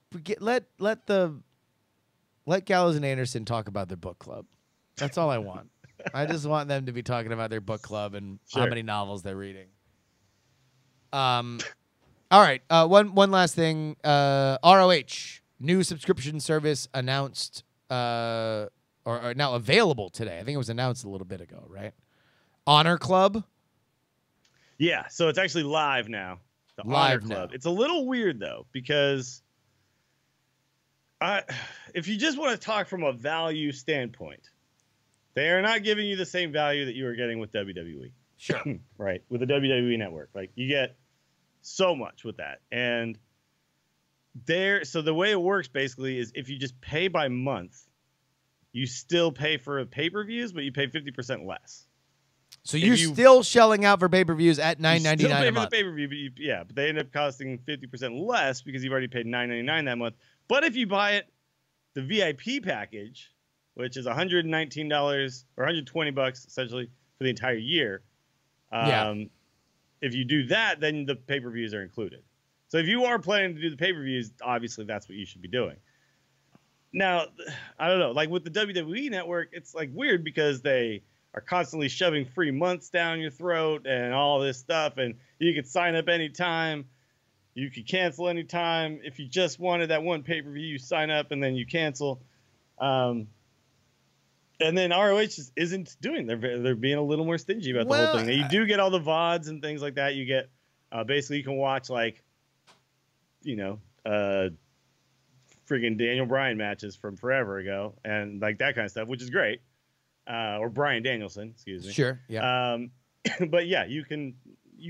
let Gallows and Anderson talk about their book club. That's all I want. I just want them to be talking about their book club and how many novels they're reading. All right. One last thing. ROH, new subscription service announced or now available today. I think it was announced a little bit ago, right? Honor Club. Yeah. So it's actually live now. The Honor Club. now. It's a little weird, though, because if you just want to talk from a value standpoint, They are not giving you the same value that you are getting with WWE. Sure. Right. With the WWE network. Like, you get so much with that. And so the way it works basically is if you just pay by month, you still pay for pay-per-views, but you pay 50% less. So you're still shelling out for pay-per-views at $9.99 a month. Still pay for the pay-per-view, but they end up costing 50% less because you've already paid $9.99 that month. But if you buy the VIP package, which is $119 or $120 essentially for the entire year, if you do that, then the pay-per-views are included. So if you are planning to do the pay-per-views, obviously that's what you should be doing. Now, I don't know, like with the WWE network, it's like weird because they are constantly shoving free months down your throat and all this stuff, and you could sign up anytime, you could cancel anytime. If you just wanted that one pay-per-view, you sign up and then you cancel. And then ROH isn't doing. They're being a little more stingy about the whole thing. Now, you do get all the VODs and things like that. You get basically you can watch like, friggin' Daniel Bryan matches from forever ago and like that kind of stuff, which is great. Or Bryan Danielson, excuse me. Sure. Yeah. But yeah, you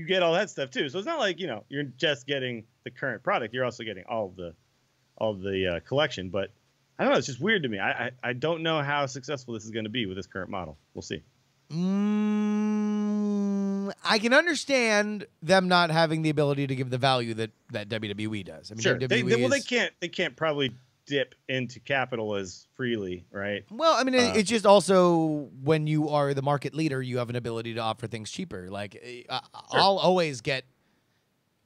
get all that stuff too. So it's not like, you're just getting the current product. You're also getting all of the collection. But I don't know. It's just weird to me. I don't know how successful this is going to be with this current model. We'll see. I can understand them not having the ability to give the value that WWE does. I mean, sure. WWE They can't probably dip into capital as freely, right? Well, I mean, it's just also when you are the market leader, you have an ability to offer things cheaper. Like, Sure. I'll always get,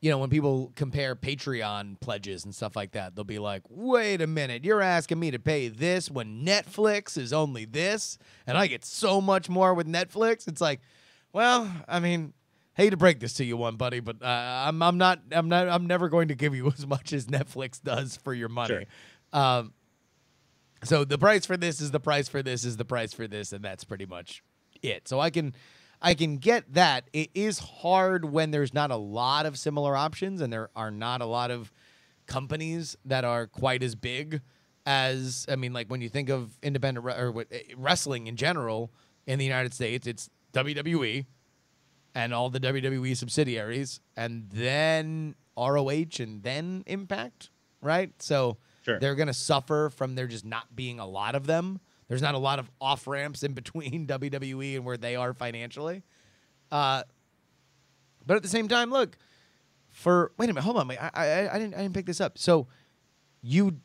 when people compare Patreon pledges and stuff like that, they'll be like, wait a minute, you're asking me to pay this when Netflix is only this, and I get so much more with Netflix. It's like, well, I mean, hate to break this to you, one buddy, but I'm never going to give you as much as Netflix does for your money. Sure. So the price for this is the price for this is the price for this, and that's pretty much it. So I can get that. It is hard when there's not a lot of similar options and there are not a lot of companies that are quite as big as, I mean, like when you think of independent wrestling in general in the United States, it's WWE and all the WWE subsidiaries, and then ROH and then Impact, right? So sure. They're going to suffer from there just not being a lot of them. There's not a lot of off-ramps in between WWE and where they are financially. But at the same time, look, wait a minute, hold on. I didn't pick this up. So you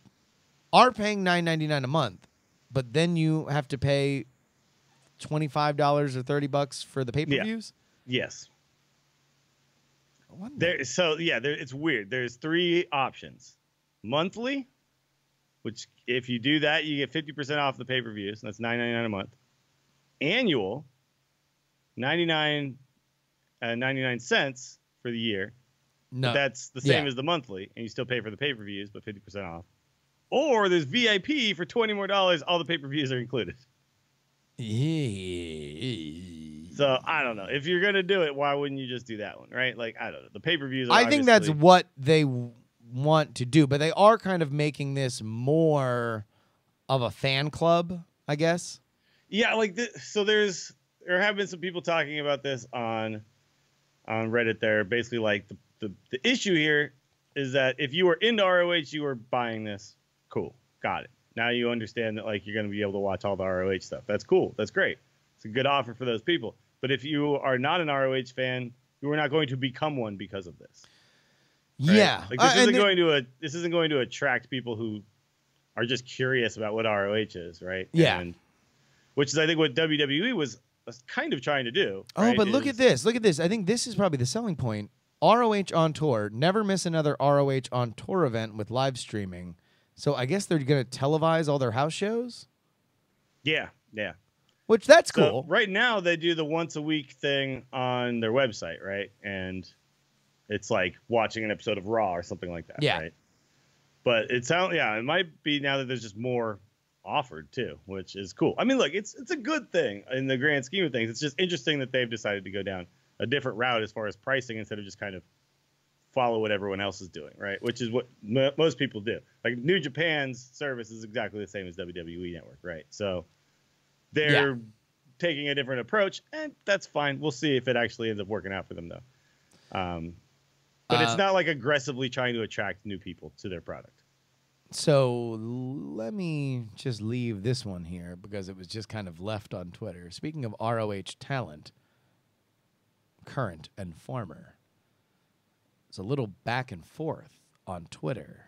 are paying $9.99 a month, but then you have to pay $25 or $30 for the pay-per-views? Yeah. Yes. It's weird. There's three options. Monthly, which if you do that, you get 50% off the pay-per-views. That's $9.99 a month. Annual, 99 cents for the year. No, but that's the same as the monthly, and you still pay for the pay-per-views, but 50% off. Or there's VIP for $20 more. All the pay-per-views are included. So I don't know. If you're gonna do it, why wouldn't you just do that one, right? Like, I don't know. The pay-per-views. I think that's what they want to do, but they are kind of making this more of a fan club, I guess. Yeah, like so there have been some people talking about this on Reddit. There, basically like the issue here is that if you were into ROH, you were buying this. Cool, got it. Now you understand that like you're going to be able to watch all the ROH stuff. That's cool. That's great. It's a good offer for those people. But if you are not an ROH fan, you are not going to become one because of this. Right? Yeah, like this isn't going to attract people who are just curious about what ROH is, right? Yeah, which is I think what WWE was kind of trying to do. Oh, right? But look at this. Look at this. I think this is probably the selling point. ROH on tour. Never miss another ROH on tour event with live streaming. So I guess they're going to televise all their house shows? Yeah. Which, that's cool. So right now, they do the once a week thing on their website, right? And it's like watching an episode of Raw or something like that, right? But it might be now that there's just more offered, too, which is cool. I mean, look, it's a good thing in the grand scheme of things. It's just interesting that they've decided to go down a different route as far as pricing instead of just kind of follow what everyone else is doing, right? Which is what most people do. Like New Japan's service is exactly the same as WWE Network, right? So they're taking a different approach, and that's fine. We'll see if it actually ends up working out for them, though. But it's not like aggressively trying to attract new people to their product. So let me just leave this one here because it was just kind of left on Twitter. Speaking of ROH talent, current and former, it's a little back and forth on Twitter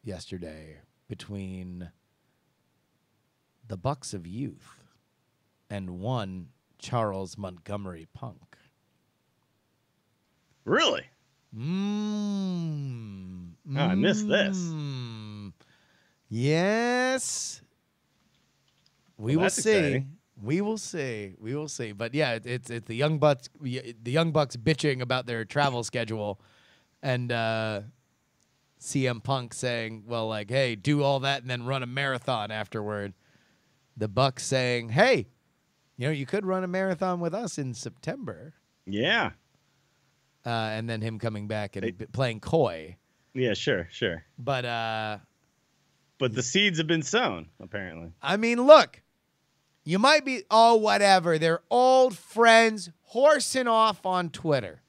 yesterday between the Bucks of Youth and one Charles Montgomery Punk. Really? Oh, I missed this. Yes. We will see. Exciting. We will see. We will see. But yeah, it's the Young Bucks bitching about their travel schedule, and CM Punk saying, "Well, like, hey, do all that and then run a marathon afterward." The Bucks saying, "Hey, you could run a marathon with us in September." Yeah. And then him coming back and playing coy. Yeah, sure. But the seeds have been sown, apparently. I mean, look, you might be, whatever. They're old friends horsing off on Twitter.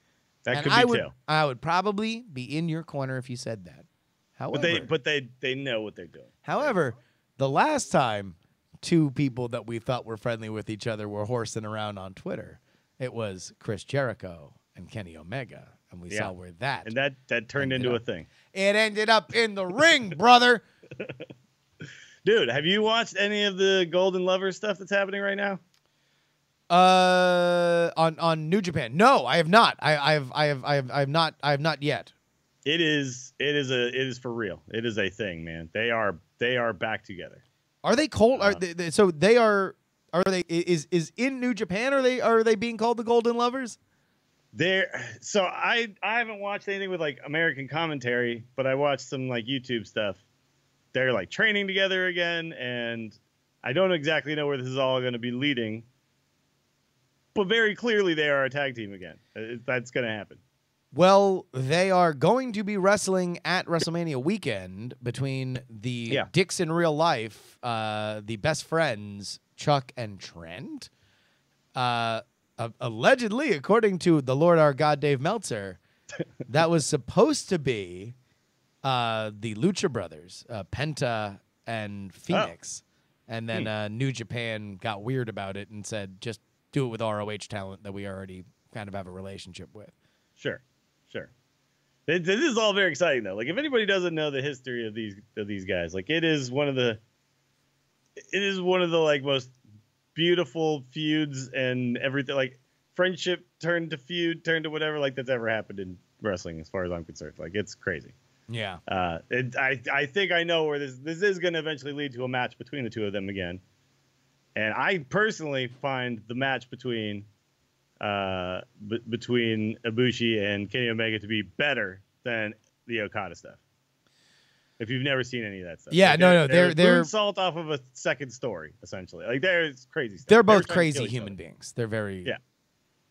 That could be too. I would probably be in your corner if you said that. However, But they know what they're doing. However, the last time two people that we thought were friendly with each other were horsing around on Twitter, it was Chris Jericho and Kenny Omega, and we saw where that turned into a thing. It ended up in the ring, brother. Dude, have you watched any of the Golden Lovers stuff that's happening right now? On New Japan, no, I have not. I have not yet. It is for real. It is a thing, man. They are back together. Are they cold? So they are. Are they? Is in New Japan? Are they being called the Golden Lovers? So I haven't watched anything with like American commentary, but I watched some like YouTube stuff. They're like training together again, and I don't exactly know where this is all going to be leading, but very clearly they are a tag team again. That's going to happen. Well, they are going to be wrestling at WrestleMania weekend between the Dicks in Real Life, the best friends, Chuck and Trent. Allegedly, according to the Lord our God, Dave Meltzer, that was supposed to be the Lucha Brothers, Penta and Phoenix. And then New Japan got weird about it and said, just do it with ROH talent that we already kind of have a relationship with. Sure. This is all very exciting, though. Like, if anybody doesn't know the history of these guys, like, it is one of the like most beautiful feuds and everything, like friendship turned to feud, turned to whatever, like that's ever happened in wrestling, as far as I'm concerned. Like, it's crazy. Yeah. I think I know where this is going to eventually lead to a match between the two of them again. And I personally find the match between Ibushi and Kenny Omega to be better than the Okada stuff. If you've never seen any of that stuff. Yeah, like they're salt off of a second story, essentially. Like, there's crazy stuff. They're both crazy human beings. They're very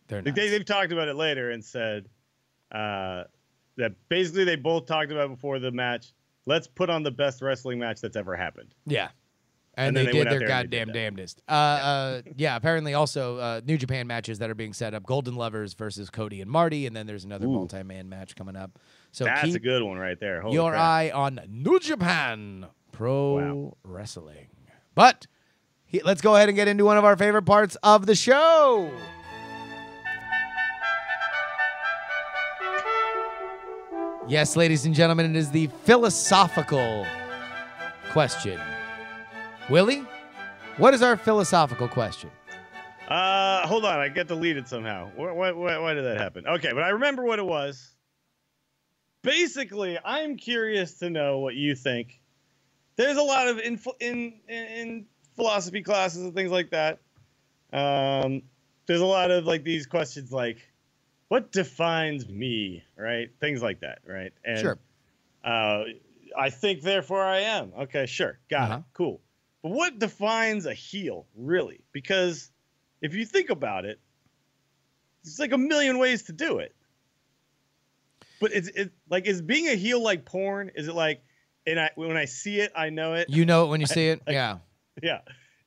they're nuts. They've talked about it later and said that basically they both talked about before the match, let's put on the best wrestling match that's ever happened. Yeah. And they did their goddamn damnedest. Apparently also New Japan matches that are being set up. Golden Lovers versus Cody and Marty, and then there's another multi-man match coming up. So that's a good one right there. Holy your crap. eye on New Japan Pro Wrestling. But let's go ahead and get into one of our favorite parts of the show. Yes, ladies and gentlemen, it is the philosophical question. Willie, what is our philosophical question? Hold on, I got deleted somehow. Why did that happen? Okay, but I remember what it was. Basically, I'm curious to know what you think. There's a lot of in philosophy classes and things like that. There's a lot of like these questions like, what defines me, right? Things like that, right? And, sure. I think, therefore I am. Okay, sure. Got it. Cool. But what defines a heel, really? Because if you think about it, there's like a million ways to do it. But it's like, is being a heel like porn? Is it like, when I see it, I know it? You know it when you see it? Yeah. Yeah.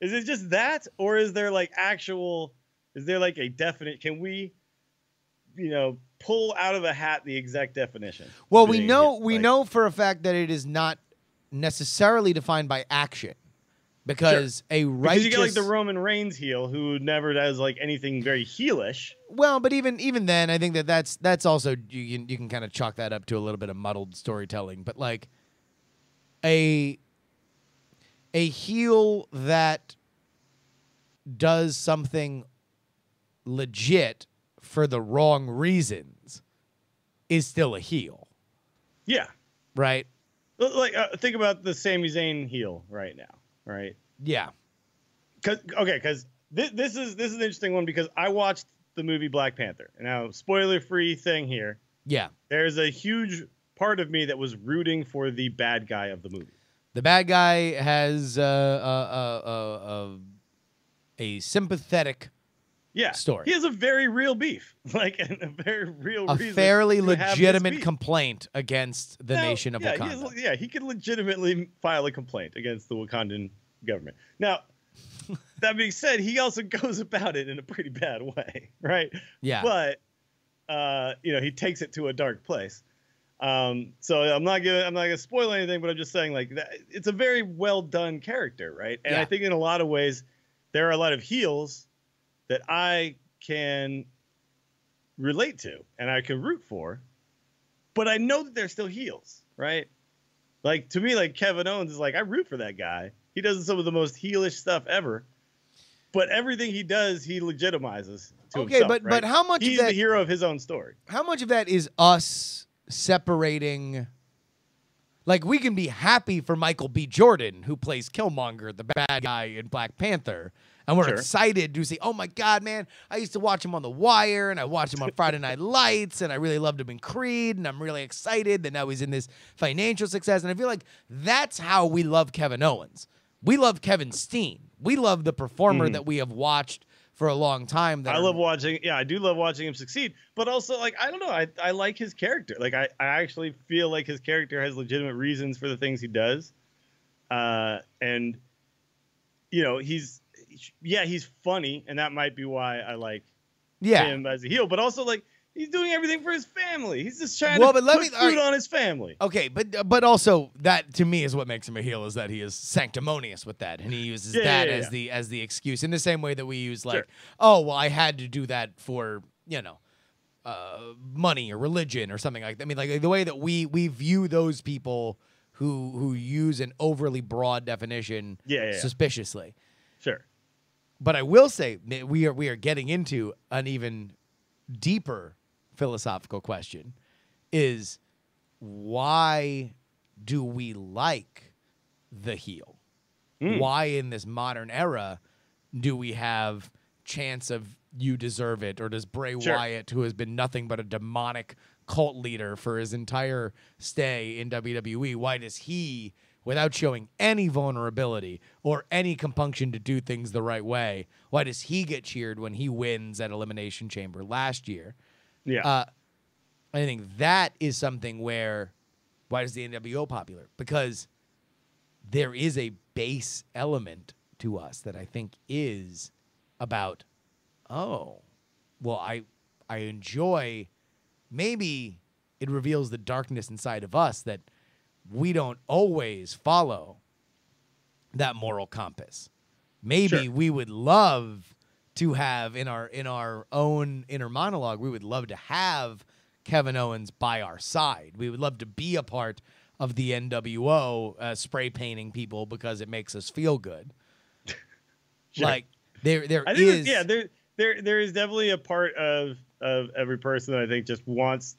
Is it just that, or is there like is there like a definite, can we, pull out of a hat the exact definition? Well, we know for a fact that it is not necessarily defined by action. Because a righteous... Because you get like the Roman Reigns heel who never does like anything very heelish. Well, but even then, I think that's also, you can kind of chalk that up to a little bit of muddled storytelling. But like a heel that does something legit for the wrong reasons is still a heel. Yeah. Right? Like think about the Sami Zayn heel right now. Right. Yeah. Because this is an interesting one because I watched the movie Black Panther. Now, spoiler-free thing here. Yeah. There's a huge part of me that was rooting for the bad guy of the movie. The bad guy has a sympathetic story. He has a very real beef, like a very real reason. A fairly legitimate complaint against the nation of Wakanda. He could legitimately file a complaint against the Wakandan government. Now, that being said, he also goes about it in a pretty bad way, right? Yeah. But he takes it to a dark place. So I'm not gonna spoil anything, but I'm just saying like that it's a very well done character, right? And I think in a lot of ways there are a lot of heels that I can relate to and I can root for, but I know that they're still heels, right? Like to me, like Kevin Owens is like, I root for that guy. He does some of the most heelish stuff ever, but everything he does, he legitimizes to himself. But right? How much he's of that, the hero of his own story. How much of that is us separating? Like we can be happy for Michael B. Jordan, who plays Killmonger, the bad guy in Black Panther. And we're excited to see, oh, my God, man, I used to watch him on The Wire, and I watched him on Friday Night Lights, and I really loved him in Creed, and I'm really excited that now he's in this financial success. And I feel like that's how we love Kevin Owens. We love Kevin Steen. We love the performer that we have watched for a long time. I love watching, I do love watching him succeed. But also, like, I don't know, I like his character. Like, I actually feel like his character has legitimate reasons for the things he does. And, he's funny, and that might be why I like him as a heel. But also, like, he's doing everything for his family. He's just trying to put food on his family. Okay, but also that to me is what makes him a heel is that he is sanctimonious with that, and he uses that as the excuse in the same way that we use like, oh well, I had to do that for money or religion or something like that. I mean, like the way that we view those people who use an overly broad definition suspiciously. Sure. But I will say we are getting into an even deeper philosophical question is why do we like the heel? Why in this modern era do we have chance of you deserve it, or does Bray Wyatt, who has been nothing but a demonic cult leader for his entire stay in WWE, why does he, without showing any vulnerability or any compunction to do things the right way, why does he get cheered when he wins at Elimination Chamber last year? Yeah. I think that is something where, why is the NWO popular? Because there is a base element to us that I think is about, oh, well, I enjoy, maybe it reveals the darkness inside of us that we don't always follow that moral compass. Maybe we would love to have in our own inner monologue, we would love to have Kevin Owens by our side. We would love to be a part of the NWO spray painting people because it makes us feel good. Like there is definitely a part of every person that I think just wants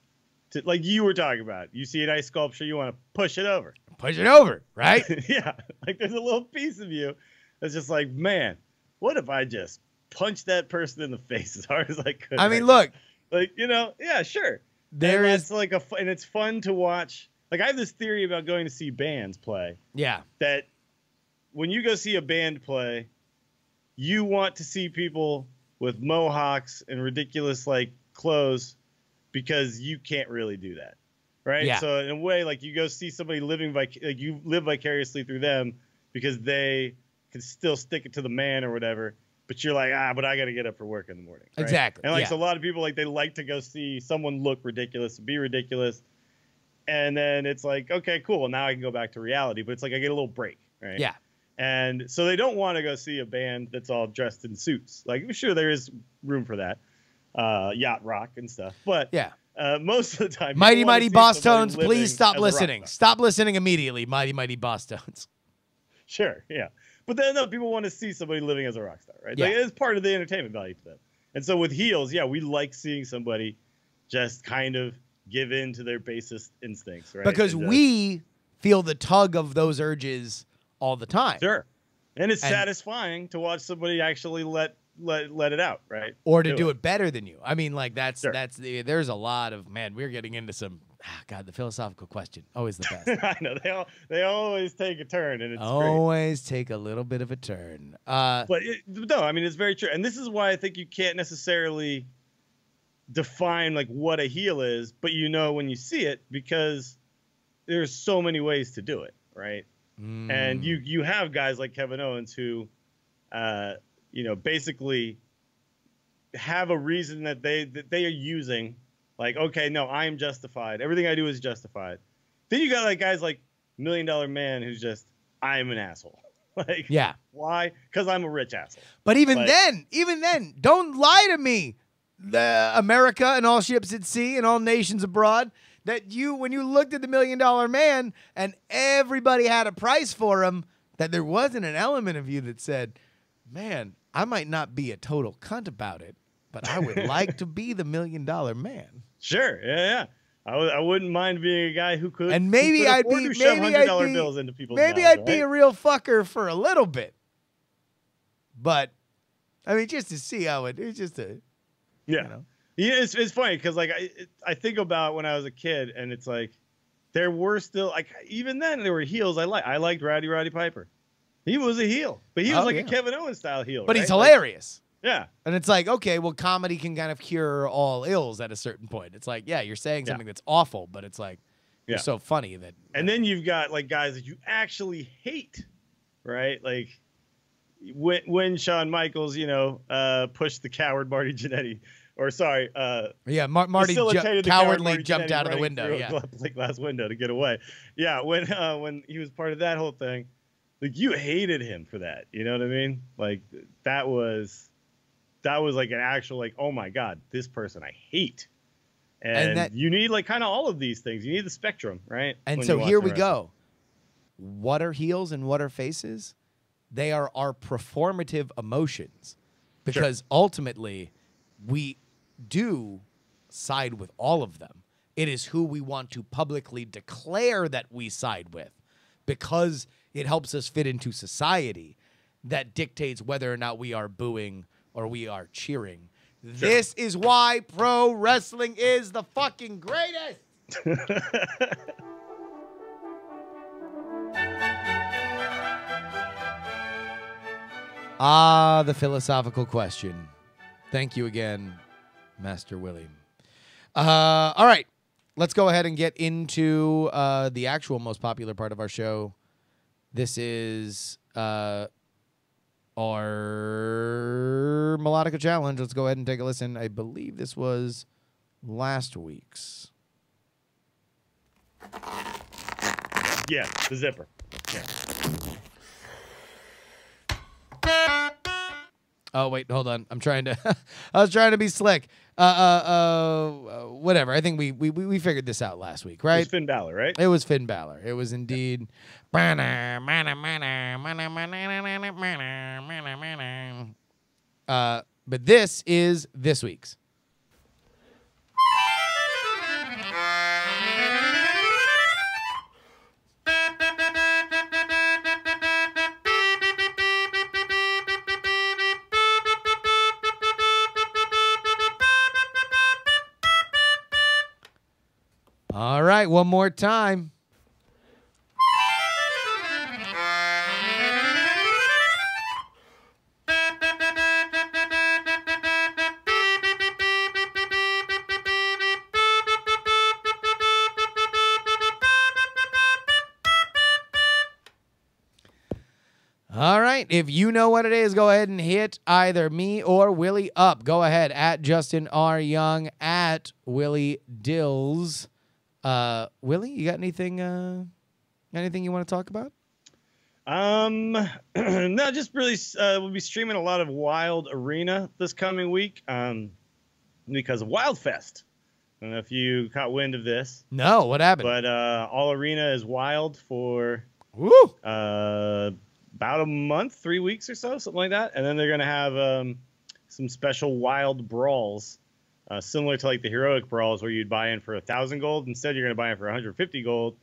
to, like you were talking about. You see a nice sculpture, you want to push it over. Push it over, right? Yeah. Like there's a little piece of you that's just like, man, what if I just punched that person in the face as hard as I could? I mean, look. Like, yeah, sure. There is like and it's fun to watch. Like I have this theory about going to see bands play. Yeah. That when you go see a band play, you want to see people with mohawks and ridiculous like clothes because you can't really do that. Right? Yeah. So in a way, like you go see somebody living you live vicariously through them because they can still stick it to the man or whatever, but you're like, but I got to get up for work in the morning. Right? Exactly. And like, so a lot of people, like, they like to go see someone look ridiculous, be ridiculous. And then it's like, okay, cool. Now I can go back to reality, but it's like, I get a little break. Right. Yeah. And so they don't want to go see a band that's all dressed in suits. Like, sure, there is room for that, yacht rock and stuff. But yeah, most of the time, Mighty Boss Tones, please stop listening. Stop listening immediately, Mighty Boss Tones. Sure, yeah. But then no, people want to see somebody living as a rock star, right? Yeah. Like, it's part of the entertainment value to them. And so with heels, yeah, we like seeing somebody just kind of give in to their basest instincts, right? Because we feel the tug of those urges all the time. Sure. And it's satisfying to watch somebody actually let it out, right? Or to do it better than you. I mean, like, there's a lot of, man, we're getting into some, God, the philosophical question. Always the best. I know. They always take a turn, and it's always take a little bit of a turn. No, I mean, it's very true. And this is why I think you can't necessarily define, like, what a heel is, but you know when you see it, because there's so many ways to do it, right? And you have guys like Kevin Owens who, basically have a reason that they are using, like, okay, no, I am justified. Everything I do is justified. Then you got like guys like $1 Million Man who's just, I'm an asshole. Like, yeah, why? Because I'm a rich asshole. But even then, don't lie to me, the America and all ships at sea and all nations abroad. That when you looked at the $1 Million Man and everybody had a price for him, that there wasn't an element of you that said, man, I might not be a total cunt about it, but I would like to be the $1 Million Man. Sure, yeah. I wouldn't mind being a guy who could. And maybe I'd be $100 bills into people's maybe mouths, I'd be a real fucker for a little bit. But I mean, just to see how it's just a, yeah. You know. Yeah, it's funny because, like, I think about when I was a kid, and it's like there were still, like, even then there were heels I liked Roddy Piper. He was a heel, but he was a Kevin Owens style heel. But right? he's hilarious. Yeah. And it's like, okay, well, comedy can kind of cure all ills at a certain point. It's like, yeah, you're saying something that's awful, but it's like, you're so funny that. And then you've got, like, guys that you actually hate, right? Like, when Shawn Michaels, pushed the coward Marty Jannetty. Or sorry, Marty cowardly jumped out of the window, a glass window to get away. Yeah, when he was part of that whole thing, like, you hated him for that. You know what I mean? Like, that was like an actual, like, oh my God, this person I hate. And that, you need, like, kind of all of these things. You need the spectrum, right? And so here we go. What are heels and what are faces? They are our performative emotions, because ultimately we do side with all of them. It is who we want to publicly declare that we side with, because it helps us fit into society, that dictates whether or not we are booing or we are cheering. Sure. This is why pro wrestling is the fucking greatest. The philosophical question. Thank you again, Master Willie. All right, let's go ahead and get into the actual most popular part of our show. This is our Melodica Challenge. Let's go ahead and take a listen. I believe this was last week's. Yeah, the zipper. Yeah. Oh, wait, hold on. I'm trying to I was trying to be slick. Whatever. I think we figured this out last week, right? It was Finn Balor, right? It was Finn Balor. It was indeed. But this is this week's. All right, one more time. All right. If you know what it is, go ahead and hit either me or Willie up. Go ahead at Justin R. Young, at Willie Dills. Willie, you got anything you want to talk about? No, just really, we'll be streaming a lot of Wild Arena this coming week, because of Wildfest. I don't know if you caught wind of this. No, what happened? But All Arena is wild for about a month, 3 weeks or so, something like that. And then they're going to have some special wild brawls, similar to like the heroic brawls where you'd buy in for 1,000 gold. Instead, you're going to buy in for 150 gold,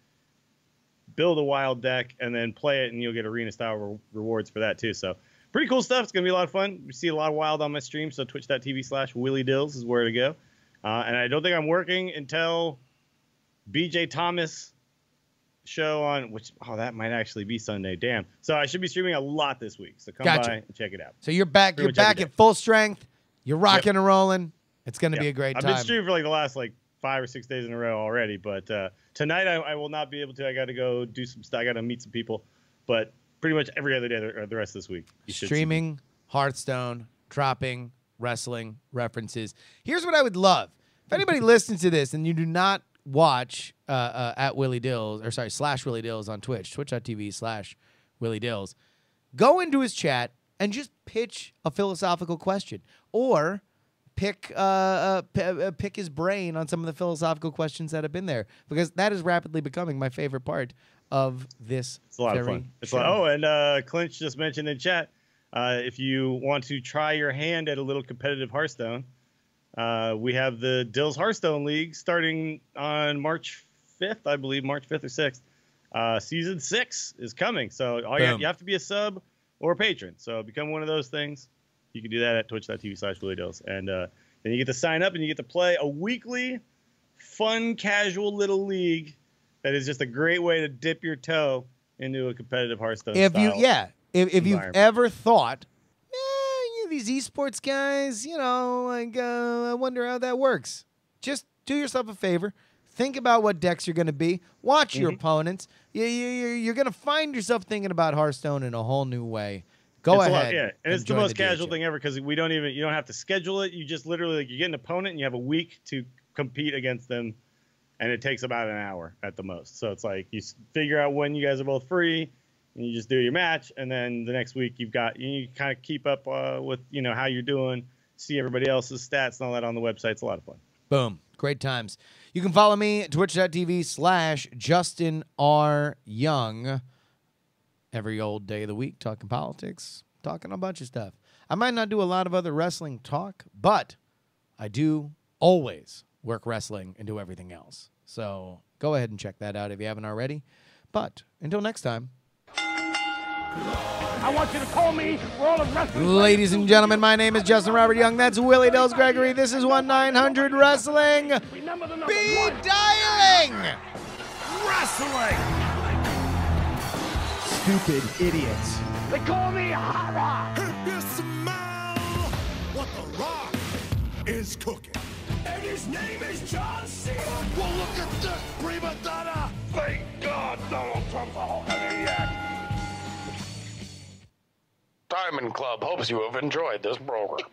build a wild deck, and then play it, and you'll get arena-style rewards for that too. So pretty cool stuff. It's going to be a lot of fun. We see a lot of wild on my stream, so twitch.tv/WillieDills is where to go. And I don't think I'm working until BJ Thomas show on, that might actually be Sunday. Damn. So I should be streaming a lot this week. So come by and check it out. So you're back at full strength. You're rocking and rolling. It's going to be a great time. I've been streaming for like the last 5 or 6 days in a row already, but tonight I will not be able to. I got to go do some stuff. I got to meet some people, but pretty much every other day the rest of this week. Streaming, Hearthstone, dropping wrestling references. Here's what I would love. If anybody listens to this and you do not watch at Willie Dills, or sorry, /Willie Dills on Twitch, twitch.tv/Willie Dills, go into his chat and just pitch a philosophical question, or pick his brain on some of the philosophical questions that have been there, because that is rapidly becoming my favorite part of this. It's a lot of fun. And Clinch just mentioned in chat, if you want to try your hand at a little competitive Hearthstone, we have the Dills Hearthstone League starting on March 5th, I believe, March 5th or 6th. Season 6 is coming, so you have to be a sub or a patron. So become one of those things. You can do that at twitch.tv/WillieDills. And then you get to sign up and you get to play a weekly, fun, casual little league that is just a great way to dip your toe into a competitive Hearthstone If style you've ever thought, these esports guys, I wonder how that works. Just do yourself a favor. Think about what decks you're going to be. Watch your opponents. You're going to find yourself thinking about Hearthstone in a whole new way. Go ahead. And it's the most casual thing ever, because you don't have to schedule it. You just literally, you get an opponent and you have a week to compete against them, and it takes about an hour at the most. So it's like you figure out when you guys are both free, and you just do your match, and then the next week you kind of keep up with how you're doing, see everybody else's stats and all that on the website. It's a lot of fun. Boom. Great times. You can follow me at twitch.tv/Justin R. Young. Every old day of the week, talking politics, talking a bunch of stuff. I might not do a lot of other wrestling talk, but I do always work wrestling and do everything else. So go ahead and check that out if you haven't already. But until next time. I want you to call me World of Wrestling. Ladies and gentlemen, my name is Justin Robert Young. That's Willie Dills Gregory. This is 1-900 Wrestling. Be dialing! Wrestling! Stupid idiots. They call me Hara. If you smell what the Rock is cooking. And his name is John Cena. Well, look at this, prima donna. Thank God Donald Trump's a whole maniac. Diamond Club hopes you have enjoyed this program.